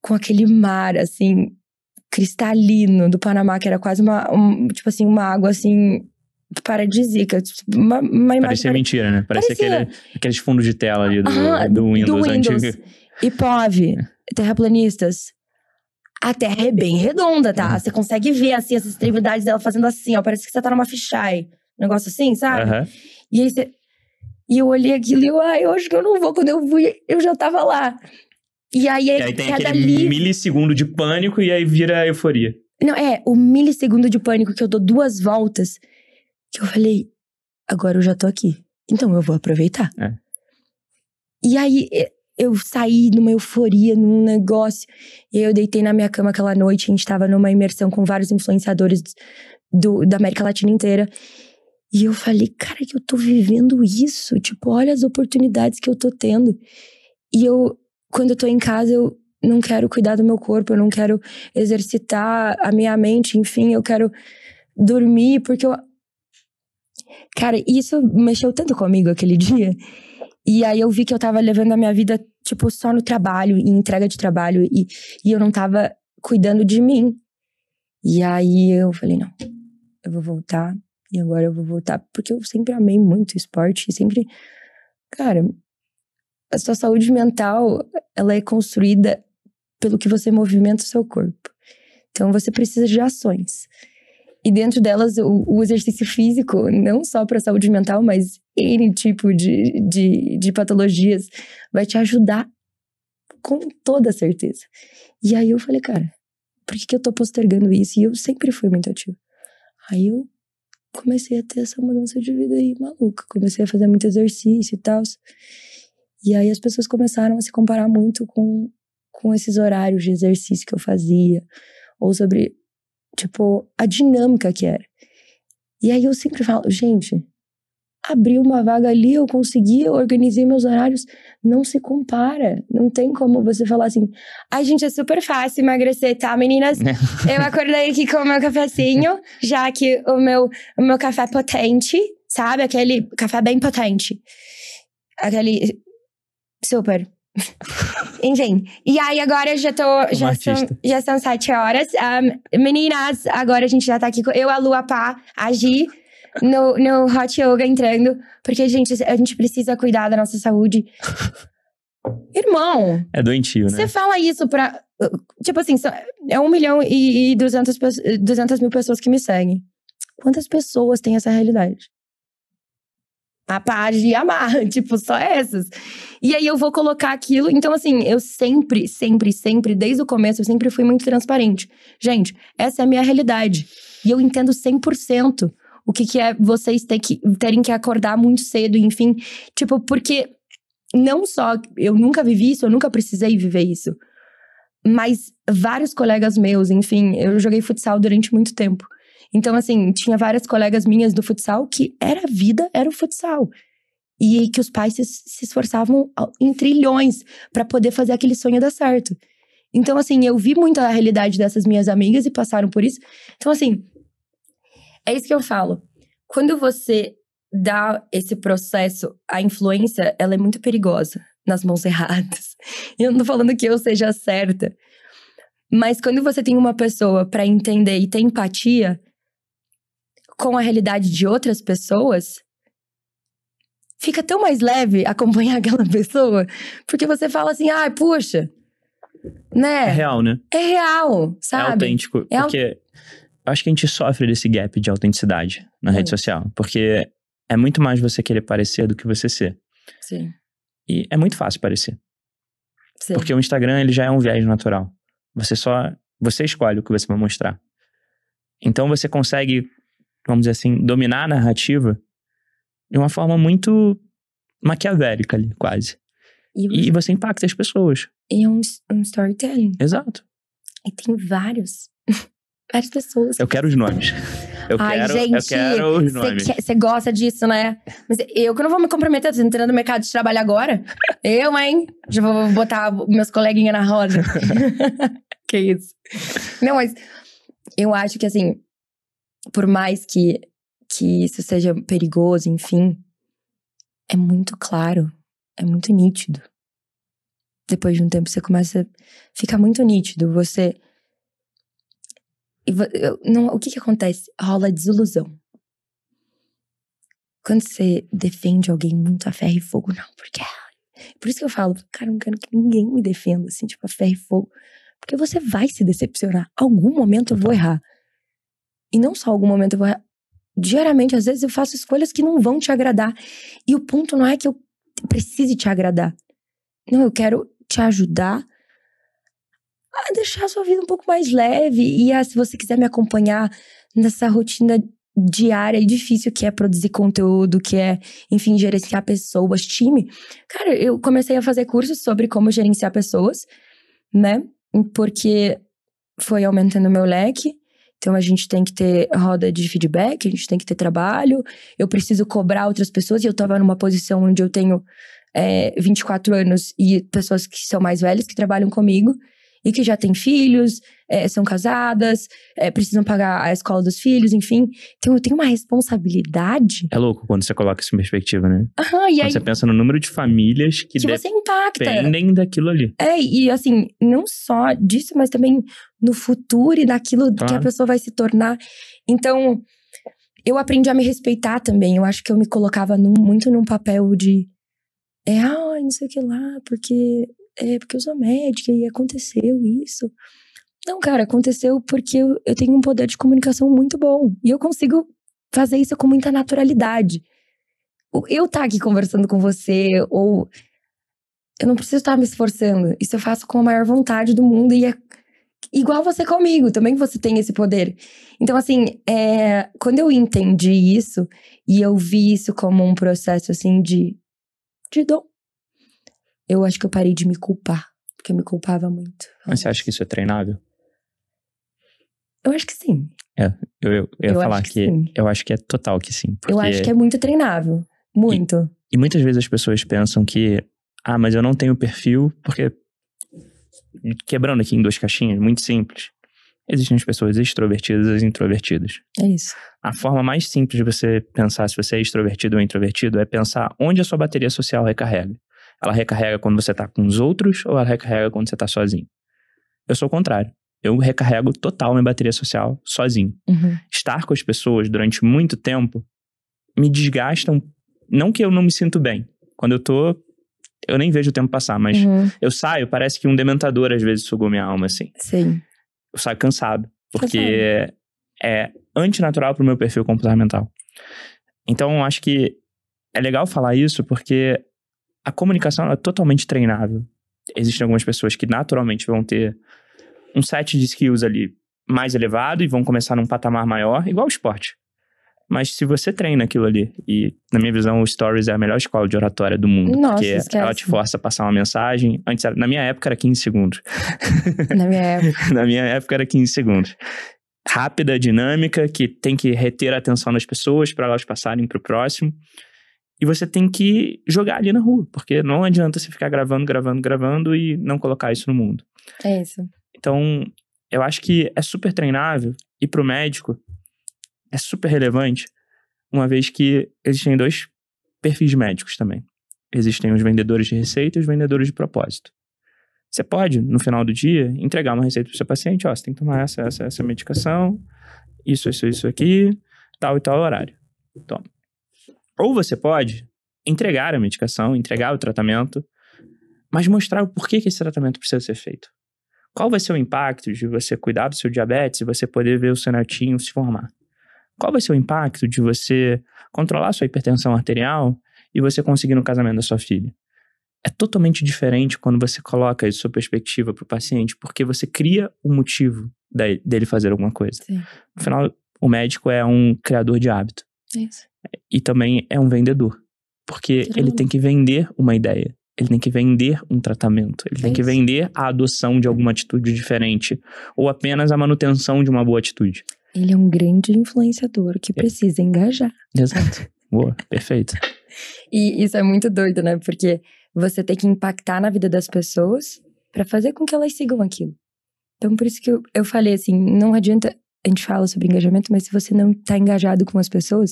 aquele mar, assim, cristalino do Panamá, que era quase tipo assim, uma água, assim, paradisíaca. Uma imagem... Parecia mentira, né? Parecia aqueles fundos de tela ali do Windows antigo. E POV, terraplanistas. A Terra é bem redonda, tá? Você consegue ver, assim, as extremidades dela fazendo assim, ó. Parece que você tá numa fisheye. Um negócio assim, sabe? E aí E eu olhei aquilo e eu acho que eu não vou. Quando eu fui, eu já tava lá. E aí tem aquele milissegundo de pânico e aí vira euforia. Não, o milissegundo de pânico que eu dou 2 voltas. Que eu falei, agora eu já tô aqui. Então eu vou aproveitar. E aí... Eu saí numa euforia, num negócio. E aí eu deitei na minha cama aquela noite. A gente tava numa imersão com vários influenciadores da América Latina inteira. E eu falei, cara, que eu tô vivendo isso. Tipo, olha as oportunidades que eu tô tendo. E quando eu tô em casa, eu não quero cuidar do meu corpo. Eu não quero exercitar a minha mente. Enfim, eu quero dormir. Porque Cara, isso mexeu tanto comigo aquele dia. E aí eu vi que eu tava levando a minha vida, tipo, só no trabalho, em entrega de trabalho. E eu não tava cuidando de mim. E aí eu falei, não, eu vou voltar. E agora eu vou voltar. Porque eu sempre amei muito esporte. E sempre... Cara, a sua saúde mental, ela é construída pelo que você movimenta o seu corpo. Então você precisa de ações. E dentro delas, o exercício físico, não só para a saúde mental, mas N tipo de patologias, vai te ajudar com toda certeza. E aí eu falei, cara, por que eu tô postergando isso? E eu sempre fui muito ativa. Aí eu comecei a ter essa mudança de vida aí maluca. Comecei a fazer muito exercício e tal. E aí as pessoas começaram a se comparar muito com esses horários de exercício que eu fazia. Ou sobre... Tipo, a dinâmica que era. E aí eu sempre falo, gente, abri uma vaga ali, eu consegui, eu organizei meus horários. Não se compara. Não tem como você falar assim, ai, gente, é super fácil emagrecer, tá, meninas? Eu acordei aqui com o meu cafezinho, já que o meu café potente, sabe? Aquele café bem potente. Aquele super... Enfim, e aí agora já são 7 horas. Meninas, agora a gente já tá aqui com eu, a Lu, a Pá, a Gi, no Hot Yoga entrando. Porque, gente, a gente precisa cuidar da nossa saúde. Irmão... É doentio, né? Você fala isso pra... Tipo assim, é 1.200.000 pessoas que me seguem. Quantas pessoas têm essa realidade? A paz de amar, tipo, só essas. E aí eu vou colocar aquilo. Então, assim, eu sempre, desde o começo, eu sempre fui muito transparente. Gente, essa é a minha realidade. E eu entendo 100% o que é vocês terem que acordar muito cedo, enfim. Tipo, porque não só eu nunca vivi isso, eu nunca precisei viver isso. Mas vários colegas meus, enfim, eu joguei futsal durante muito tempo. Então, assim, tinha várias colegas minhas do futsal que era o futsal. E que os pais se esforçavam em trilhões pra poder fazer aquele sonho dar certo. Então, assim, eu vi muito a realidade dessas minhas amigas e passaram por isso. Então, assim, é isso que eu falo. Quando você dá esse processo, a influência, ela é muito perigosa nas mãos erradas. Eu não tô falando que eu seja certa. Mas quando você tem uma pessoa pra entender e ter empatia com a realidade de outras pessoas, fica tão mais leve acompanhar aquela pessoa, porque você fala assim, puxa, né? É real, né? É real, sabe? É autêntico, porque eu acho que a gente sofre desse gap de autenticidade na rede social, porque é muito mais você querer parecer do que você ser. Sim. E é muito fácil parecer. Sim. Porque o Instagram, ele já é um viés natural. Você escolhe o que você vai mostrar. Então você consegue, vamos dizer assim, dominar a narrativa de uma forma muito maquiavélica ali, quase. E você impacta as pessoas. E é um storytelling. Exato. E tem várias pessoas. Eu quero os nomes. Eu quero os nomes. Você gosta disso, né? Mas eu que não vou me comprometer, tô entrando no mercado de trabalho agora. Eu, hein? Já vou botar meus coleguinhas na roda. Que isso. Não, mas... Eu acho que, assim, por mais que isso seja perigoso, enfim, é muito claro, é muito nítido. Depois de um tempo, você começa a ficar muito nítido. O que acontece? Rola desilusão. Quando você defende alguém muito a ferro e fogo, não, porque... Por isso que eu falo, cara, eu não quero que ninguém me defenda, assim, tipo, a ferro e fogo. Porque você vai se decepcionar. Algum momento eu vou errar. E não só algum momento eu vou errar. Diariamente, às vezes, eu faço escolhas que não vão te agradar. E o ponto não é que eu precise te agradar. Não, eu quero te ajudar a deixar a sua vida um pouco mais leve. E se você quiser me acompanhar nessa rotina diária e difícil que é produzir conteúdo, que é, enfim, gerenciar pessoas, time. Cara, eu comecei a fazer cursos sobre como gerenciar pessoas, né? Porque foi aumentando o meu leque. Então, a gente tem que ter roda de feedback, a gente tem que ter trabalho. Eu preciso cobrar outras pessoas. E eu tava numa posição onde eu tenho 24 anos e pessoas que são mais velhas que trabalham comigo. E que já têm filhos, são casadas, precisam pagar a escola dos filhos, enfim. Então, eu tenho uma responsabilidade. É louco quando você coloca isso em perspectiva, né? Aham, e quando você pensa no número de famílias que você impacta. Dependem daquilo ali. E assim, não só disso, mas também no futuro e daquilo que a pessoa vai se tornar. Então, eu aprendi a me respeitar também. Eu acho que eu me colocava muito num papel de... não sei o que lá, porque eu sou médica e aconteceu isso. Não, cara, aconteceu porque eu tenho um poder de comunicação muito bom. E eu consigo fazer isso com muita naturalidade. Eu estar aqui conversando com você, ou... Eu não preciso estar me esforçando. Isso eu faço com a maior vontade do mundo. E é igual você comigo, também você tem esse poder. Então, assim, quando eu entendi isso, e eu vi isso como um processo, assim, de dom, eu acho que eu parei de me culpar. Porque eu me culpava muito. Mas você acha que isso é treinável? Eu acho que sim. Eu ia falar que eu acho que é total que sim. Eu acho que é muito treinável. Muito. E muitas vezes as pessoas pensam que... mas eu não tenho perfil, porque... Quebrando aqui em 2 caixinhas, muito simples. Existem as pessoas extrovertidas e as introvertidas. É isso. A forma mais simples de você pensar se você é extrovertido ou introvertido é pensar onde a sua bateria social recarrega. Ela recarrega quando você tá com os outros ou ela recarrega quando você tá sozinho? Eu sou o contrário. Eu recarrego total minha bateria social sozinho. Uhum. Estar com as pessoas durante muito tempo me desgastam. Não que eu não me sinto bem. Quando eu nem vejo o tempo passar, mas eu saio, parece que um dementador às vezes sugou minha alma, assim. Sim. Eu saio cansado, porque é antinatural pro meu perfil comportamental. Então, eu acho que é legal falar isso, porque a comunicação é totalmente treinável. Existem algumas pessoas que naturalmente vão ter um set de skills ali mais elevado e vão começar num patamar maior, igual o esporte. Mas se você treina aquilo ali, e na minha visão o Stories é a melhor escola de oratória do mundo. Nossa, porque esquece. Ela te força a passar uma mensagem. Antes, na minha época era 15 segundos. Na minha época. Na minha época era 15 segundos. Rápida, dinâmica, que tem que reter a atenção das pessoas para elas passarem pro próximo. E você tem que jogar ali na rua, porque não adianta você ficar gravando e não colocar isso no mundo. É isso. Então, eu acho que é super treinável. E pro médico, é super relevante, uma vez que existem 2 perfis médicos também. Existem os vendedores de receita e os vendedores de propósito. Você pode, no final do dia, entregar uma receita pro seu paciente, você tem que tomar essa medicação, isso aqui, tal e tal horário. Toma. Ou você pode entregar a medicação, entregar o tratamento, mas mostrar o porquê que esse tratamento precisa ser feito. Qual vai ser o impacto de você cuidar do seu diabetes e você poder ver o seu netinho se formar? Qual vai ser o impacto de você controlar a sua hipertensão arterial e você conseguir no casamento da sua filha? É totalmente diferente quando você coloca isso sua perspectiva para o paciente, porque você cria um motivo dele fazer alguma coisa. Sim. No final, o médico é um criador de hábito. Isso. E também é um vendedor. Porque ele tem que vender uma ideia. Ele tem que vender um tratamento. Ele tem que vender a adoção de alguma atitude diferente. Ou apenas a manutenção de uma boa atitude. Ele é um grande influenciador que precisa engajar. Exato. Boa, perfeito. E isso é muito doido, né? Porque você tem que impactar na vida das pessoas pra fazer com que elas sigam aquilo. Então, por isso que eu falei assim, não adianta... a gente fala sobre engajamento, mas se você não tá engajado com as pessoas,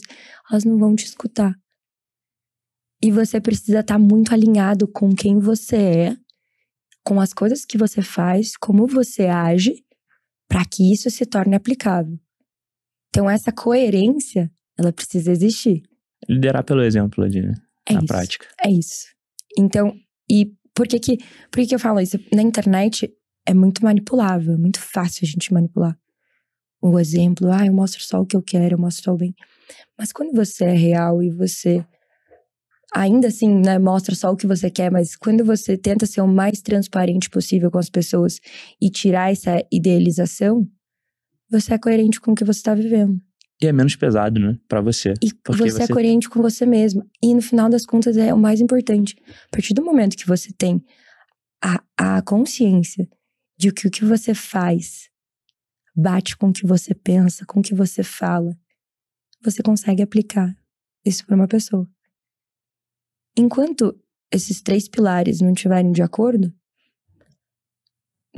elas não vão te escutar. E você precisa estar muito alinhado com quem você é, com as coisas que você faz, como você age, para que isso se torne aplicável. Então, essa coerência, ela precisa existir. Liderar pelo exemplo ali, né? Na prática. É isso. Então, e por que eu falo isso? Na internet é muito manipulável, é muito fácil a gente manipular. O exemplo, eu mostro só o que eu quero, eu mostro só o bem. Mas quando você é real e você, ainda assim, né, mostra só o que você quer, mas quando você tenta ser o mais transparente possível com as pessoas e tirar essa idealização, você é coerente com o que você tá vivendo. E é menos pesado, né? Pra você. E você é coerente com você mesmo. E no final das contas é o mais importante. A partir do momento que você tem a consciência de que o que você faz bate com o que você pensa, com o que você fala, você consegue aplicar isso para uma pessoa. Enquanto esses 3 pilares não estiverem de acordo,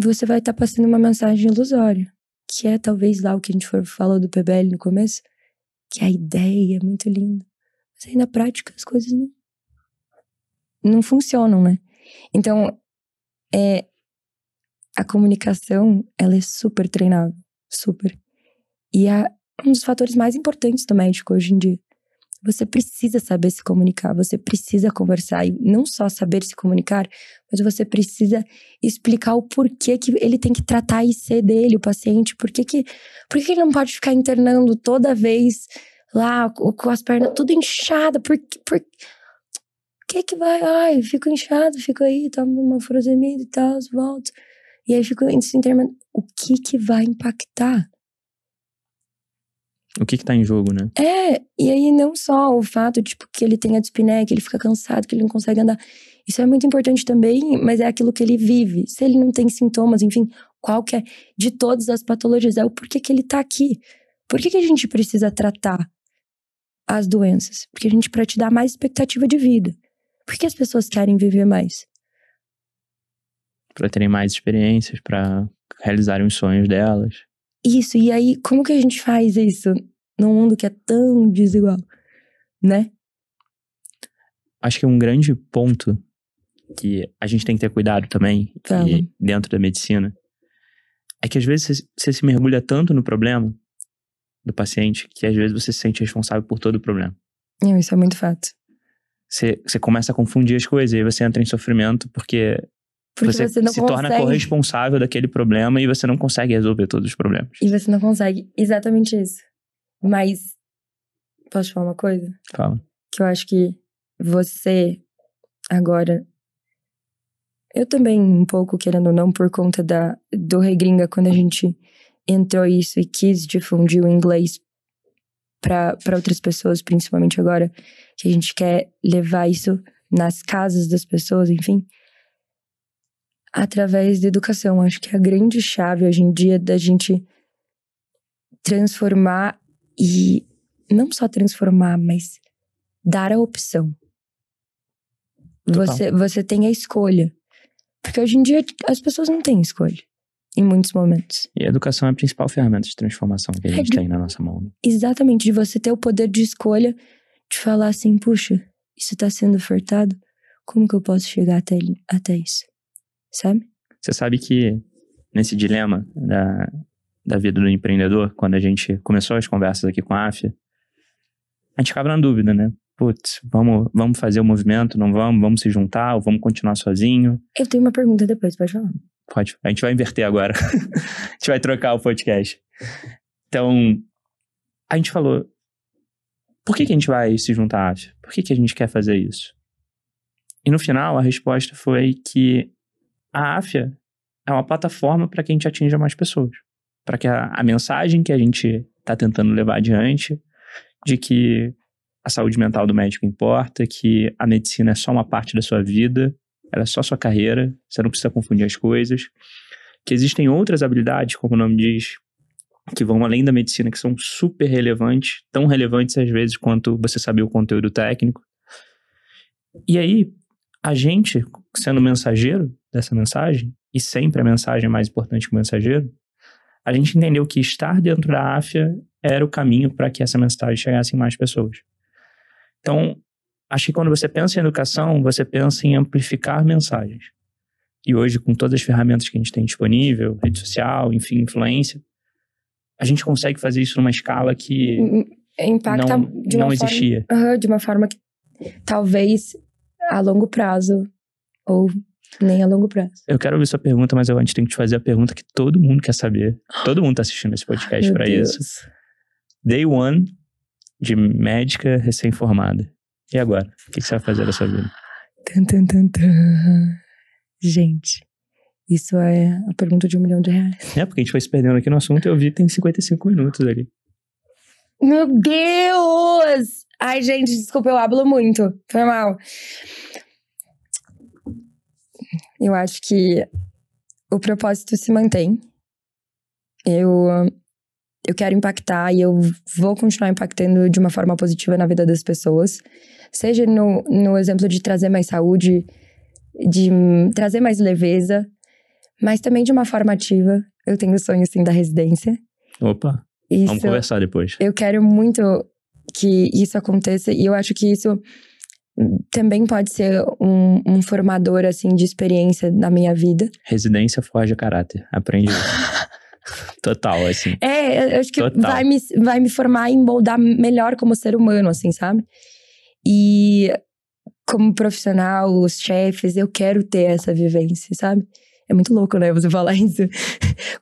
você vai estar passando uma mensagem ilusória. Que é talvez lá o que a gente falou do PBL no começo, que a ideia é muito linda, mas aí na prática as coisas não funcionam, né? Então, a comunicação, ela é super treinável, super. E é um dos fatores mais importantes do médico hoje em dia. Você precisa saber se comunicar, você precisa conversar. E não só saber se comunicar, mas você precisa explicar o porquê que ele tem que tratar a IC dele, o paciente. Por que ele não pode ficar internando toda vez lá, com as pernas tudo inchadas? Por que vai? Ai, fico inchado, fico aí, tomo uma furosemida e tal, volto. E aí fico se internando. O que vai impactar? O que tá em jogo, né? E aí não só o fato, que ele tem a dispneia, que ele fica cansado, que ele não consegue andar. Isso é muito importante também, mas é aquilo que ele vive. Se ele não tem sintomas, enfim, qual que é de todas as patologias, é o porquê que ele tá aqui. Por que a gente precisa tratar as doenças? Porque a gente, pra te dar mais expectativa de vida. Por que as pessoas querem viver mais? Pra terem mais experiências, pra realizarem os sonhos delas. Isso, e aí, como que a gente faz isso num mundo que é tão desigual, né? Acho que um grande ponto que a gente tem que ter cuidado também, e dentro da medicina, é que às vezes você se mergulha tanto no problema do paciente, que às vezes você se sente responsável por todo o problema. Isso é muito fato. Você começa a confundir as coisas, e aí você entra em sofrimento porque você se torna corresponsável daquele problema e você não consegue resolver todos os problemas. E você não consegue, exatamente isso. Mas, posso te falar uma coisa? Fala. Que eu acho que você, agora, eu também um pouco, querendo ou não, por conta do Regringa, quando a gente entrou isso e quis difundir o inglês para outras pessoas, principalmente agora, que a gente quer levar isso nas casas das pessoas, enfim, através da educação. Acho que a grande chave hoje em dia da gente transformar, e não só transformar, mas dar a opção. Você tem a escolha. Porque hoje em dia as pessoas não têm escolha, em muitos momentos. E a educação é a principal ferramenta de transformação que a gente tem na nossa mão. Exatamente, de você ter o poder de escolha, de falar assim, puxa, isso tá sendo ofertado, como que eu posso chegar até isso? Sabe? Você sabe que nesse dilema da vida do empreendedor, quando a gente começou as conversas aqui com a AFIA, a gente ficava na dúvida, né? Putz, vamos fazer o movimento, não vamos se juntar, ou vamos continuar sozinho? Eu tenho uma pergunta depois, pode falar. Pode, a gente vai inverter agora. A gente vai trocar o podcast. Então, a gente falou, por que a gente vai se juntar à AFIA? Por que a gente quer fazer isso? E no final, a resposta foi que a AFIA é uma plataforma para que a gente atinja mais pessoas. Para que a mensagem que a gente está tentando levar adiante, de que a saúde mental do médico importa, que a medicina é só uma parte da sua vida, ela é só sua carreira, você não precisa confundir as coisas, que existem outras habilidades, como o nome diz, que vão além da medicina, que são super relevantes, tão relevantes às vezes quanto você saber o conteúdo técnico. E aí, a gente, sendo mensageiro dessa mensagem, e sempre a mensagem é mais importante que o mensageiro, a gente entendeu que estar dentro da AFIA era o caminho para que essa mensagem chegasse em mais pessoas. Então, acho que quando você pensa em educação, você pensa em amplificar mensagens. E hoje, com todas as ferramentas que a gente tem disponível, rede social, enfim, influência, a gente consegue fazer isso numa escala que impacta não existia. De uma forma que talvez a longo prazo, ou nem a longo prazo. Eu quero ouvir sua pergunta, mas eu antes tenho que te fazer a pergunta que todo mundo quer saber. Todo mundo tá assistindo esse podcast para isso. Day one de médica recém-formada. E agora? O que você vai fazer da sua vida? Gente, isso é a pergunta de R$1 milhão. Porque a gente foi se perdendo aqui no assunto e eu vi que tem 55 minutos ali. Meu Deus! Ai, gente, desculpa, eu hablo muito. Foi mal. Eu acho que o propósito se mantém. Eu quero impactar e eu vou continuar impactando de uma forma positiva na vida das pessoas. Seja no exemplo de trazer mais saúde, de trazer mais leveza, mas também de uma forma ativa. Eu tenho o sonho, sim, da residência. Opa, vamos conversar depois. Eu quero muito que isso aconteça e eu acho que isso também pode ser um formador, assim, de experiência na minha vida. Residência forja caráter, aprende isso. Total, assim. Eu acho que vai me formar e moldar melhor como ser humano, assim, sabe? E como profissional, os chefes, eu quero ter essa vivência, sabe? É muito louco, né, você falar isso.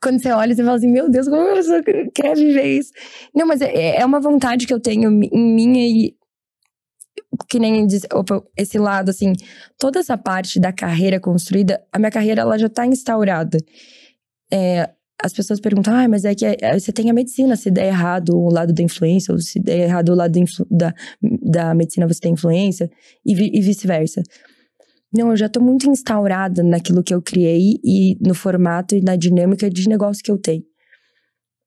Quando você olha, você fala assim, meu Deus, como eu só quero viver isso? Não, mas é uma vontade que eu tenho em minha e que nem diz, esse lado, assim, toda essa parte da carreira construída, a minha carreira, ela já tá instaurada. As pessoas perguntam, mas é que você tem a medicina, se der errado o lado da influência, ou se der errado o lado da medicina, você tem influência, e vice-versa. Não, eu já tô muito instaurada naquilo que eu criei, e no formato e na dinâmica de negócio que eu tenho.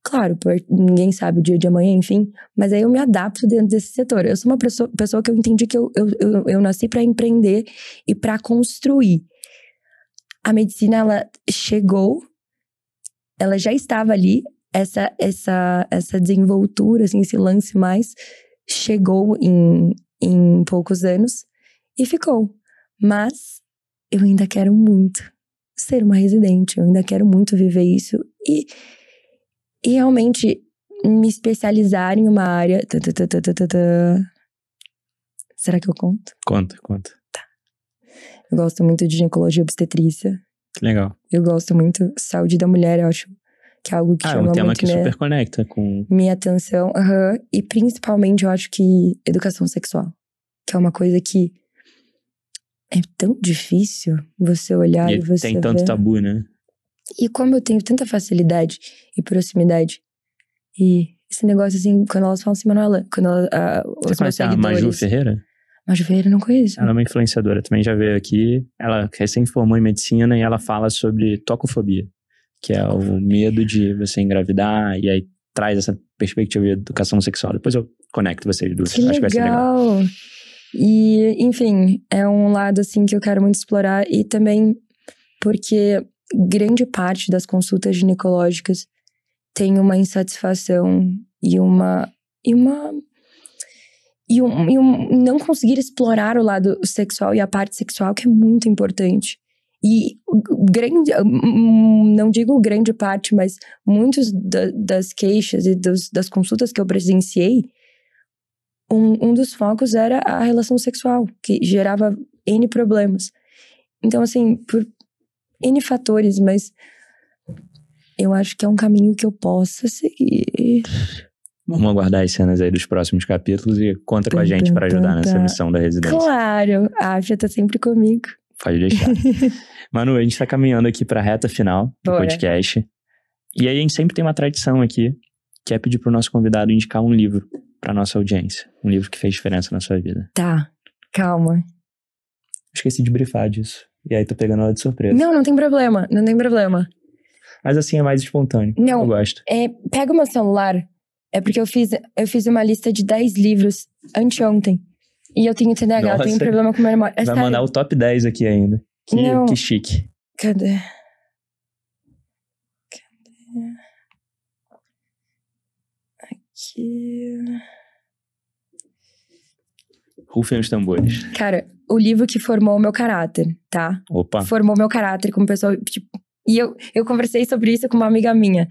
Claro, ninguém sabe o dia de amanhã, enfim, mas aí eu me adapto dentro desse setor. Eu sou uma pessoa que eu entendi que eu nasci para empreender e para construir. A medicina, ela chegou, ela já estava ali, essa desenvoltura, assim, esse lance mais, chegou em poucos anos e ficou. Mas eu ainda quero muito ser uma residente, eu ainda quero muito viver isso e realmente me especializar em uma área. Será que eu conto? Conta. Tá. Eu gosto muito de ginecologia e obstetrícia. Que legal. Eu gosto muito saúde da mulher, eu acho que é algo que chama muito... É um tema que super conecta com... minha atenção. E principalmente eu acho que educação sexual. Que é uma coisa que é tão difícil você olhar e você tem tanto tabu, né? E como eu tenho tanta facilidade e proximidade, e esse negócio assim, quando elas falam assim, Manuela, você conhece a Maju Ferreira? Maju Ferreira, não conheço. Ela é uma influenciadora, também já veio aqui. Ela recém formou em medicina e ela fala sobre tocofobia, que é o medo de você engravidar, e aí traz essa perspectiva de educação sexual. Depois eu conecto vocês duas. Acho que vai ser legal. E, enfim, é um lado assim que eu quero muito explorar, e também porque grande parte das consultas ginecológicas tem uma insatisfação e um não conseguir explorar o lado sexual e a parte sexual, que é muito importante. E não digo grande parte, mas muitas das queixas e das consultas que eu presenciei, um dos focos era a relação sexual, que gerava N problemas. Então, assim, por N fatores, mas eu acho que é um caminho que eu possa seguir. Vamos aguardar as cenas aí dos próximos capítulos e conta com a gente para ajudar nessa missão da residência. Claro, a Afia tá sempre comigo. Pode deixar. Manu, a gente tá caminhando aqui pra reta final do podcast. E aí a gente sempre tem uma tradição aqui, que é pedir pro nosso convidado indicar um livro pra nossa audiência. Um livro que fez diferença na sua vida. Tá, calma. Esqueci de brifar disso. E aí tô pegando ela de surpresa. Não tem problema, não tem problema. Mas assim é mais espontâneo. Não, eu gosto. Pega o meu celular. É porque eu fiz uma lista de 10 livros anteontem. E eu tenho TDAH, eu tenho problema com memória. Vai mandar o top 10 aqui ainda. Que chique. Cadê? que... Rufem os tambores. Cara, o livro que formou o meu caráter, tá? Opa! Formou meu caráter como pessoa... Tipo, e eu conversei sobre isso com uma amiga minha,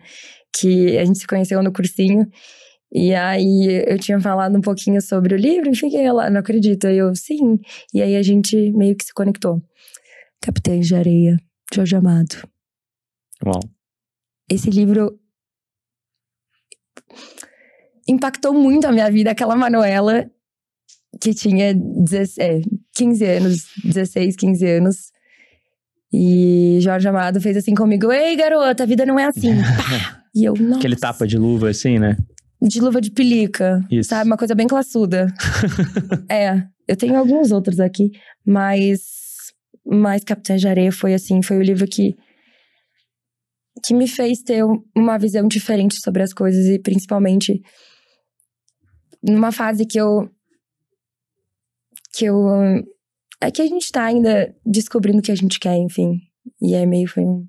que a gente se conheceu no cursinho. E aí, eu tinha falado um pouquinho sobre o livro, enfim, ela, não acredito. Aí eu, sim. E aí, a gente meio que se conectou. Capitães de Areia, Jorge Amado. Uau. Esse livro impactou muito a minha vida. Aquela Manuela, que tinha 15 anos, 16, 15 anos. E Jorge Amado fez assim comigo. Ei, garota, a vida não é assim. Pá! E eu, nossa. Aquele tapa de luva assim, né? De luva de pelica, isso. Sabe? Uma coisa bem classuda. Eu tenho alguns outros aqui, mas Capitães de Areia foi assim, foi o livro que me fez ter uma visão diferente sobre as coisas e principalmente numa fase que a gente tá ainda descobrindo o que a gente quer, enfim. E aí meio foi um...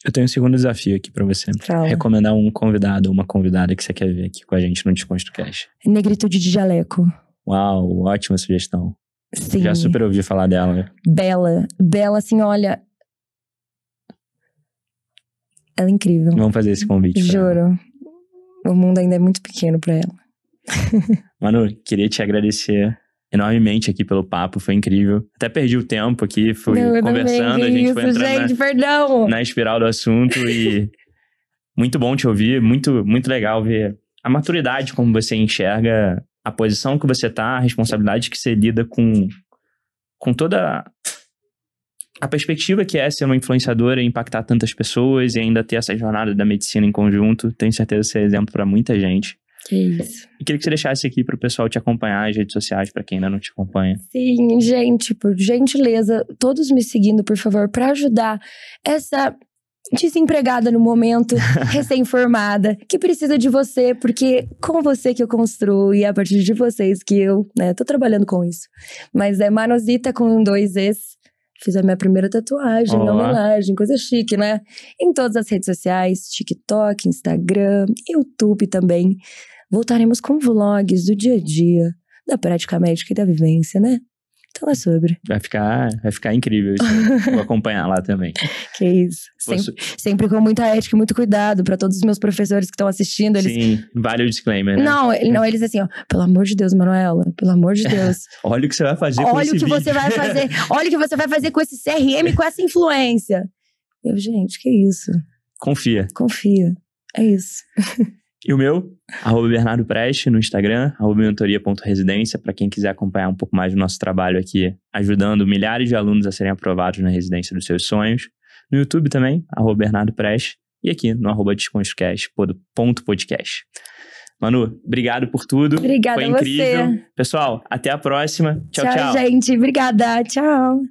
Eu tenho um segundo desafio aqui pra você. Fala. Recomendar um convidado ou uma convidada que você quer ver aqui com a gente no DesconstruCast. Negritude de Jaleco. Uau, ótima sugestão. Sim. Já super ouvi falar dela, né? Bela, assim, olha... Ela é incrível. Vamos fazer esse convite. Juro. O mundo ainda é muito pequeno pra ela. Manu, queria te agradecer enormemente aqui pelo papo, foi incrível. Até perdi o tempo aqui, fui conversando, a gente foi entrando na espiral do assunto e muito bom te ouvir, muito, muito legal ver a maturidade como você enxerga a posição que você tá, a responsabilidade que você lida com toda a perspectiva que é ser uma influenciadora e impactar tantas pessoas e ainda ter essa jornada da medicina em conjunto. Tenho certeza que você é exemplo pra muita gente. Que isso. E queria que você deixasse aqui pro pessoal te acompanhar, as redes sociais, pra quem ainda não te acompanha. Sim, gente, por gentileza, todos me seguindo, por favor, pra ajudar essa desempregada no momento, recém-formada, que precisa de você, porque com você que eu construo e é a partir de vocês que eu, tô trabalhando com isso. Mas é Manozita com 2 Es. Fiz a minha primeira tatuagem, homenagem, coisa chique, né? Em todas as redes sociais, TikTok, Instagram, YouTube também. Voltaremos com vlogs do dia a dia, da prática médica e da vivência, né? Então é sobre. Vai ficar incrível isso. Vou acompanhar lá também. Que isso. Sempre com muita ética e muito cuidado pra todos os meus professores que estão assistindo. Eles... Sim, vale o disclaimer, né? Não, eles assim, ó, pelo amor de Deus, Manuela, pelo amor de Deus. Olha o que você vai fazer com esse vídeo. Olha o que você vai fazer com esse CRM, com essa influência. Eu, gente, que isso? Confia. É isso. E o meu, @Bernardo Preste no Instagram, @mentoria.residência, para quem quiser acompanhar um pouco mais do nosso trabalho aqui, ajudando milhares de alunos a serem aprovados na residência dos seus sonhos. No YouTube também, @Bernardo Preste, e aqui no @DesconstruCast.podcast. Manu, obrigado por tudo. Obrigada. Foi incrível. Pessoal, até a próxima. Tchau, tchau. Tchau, gente. Obrigada. Tchau.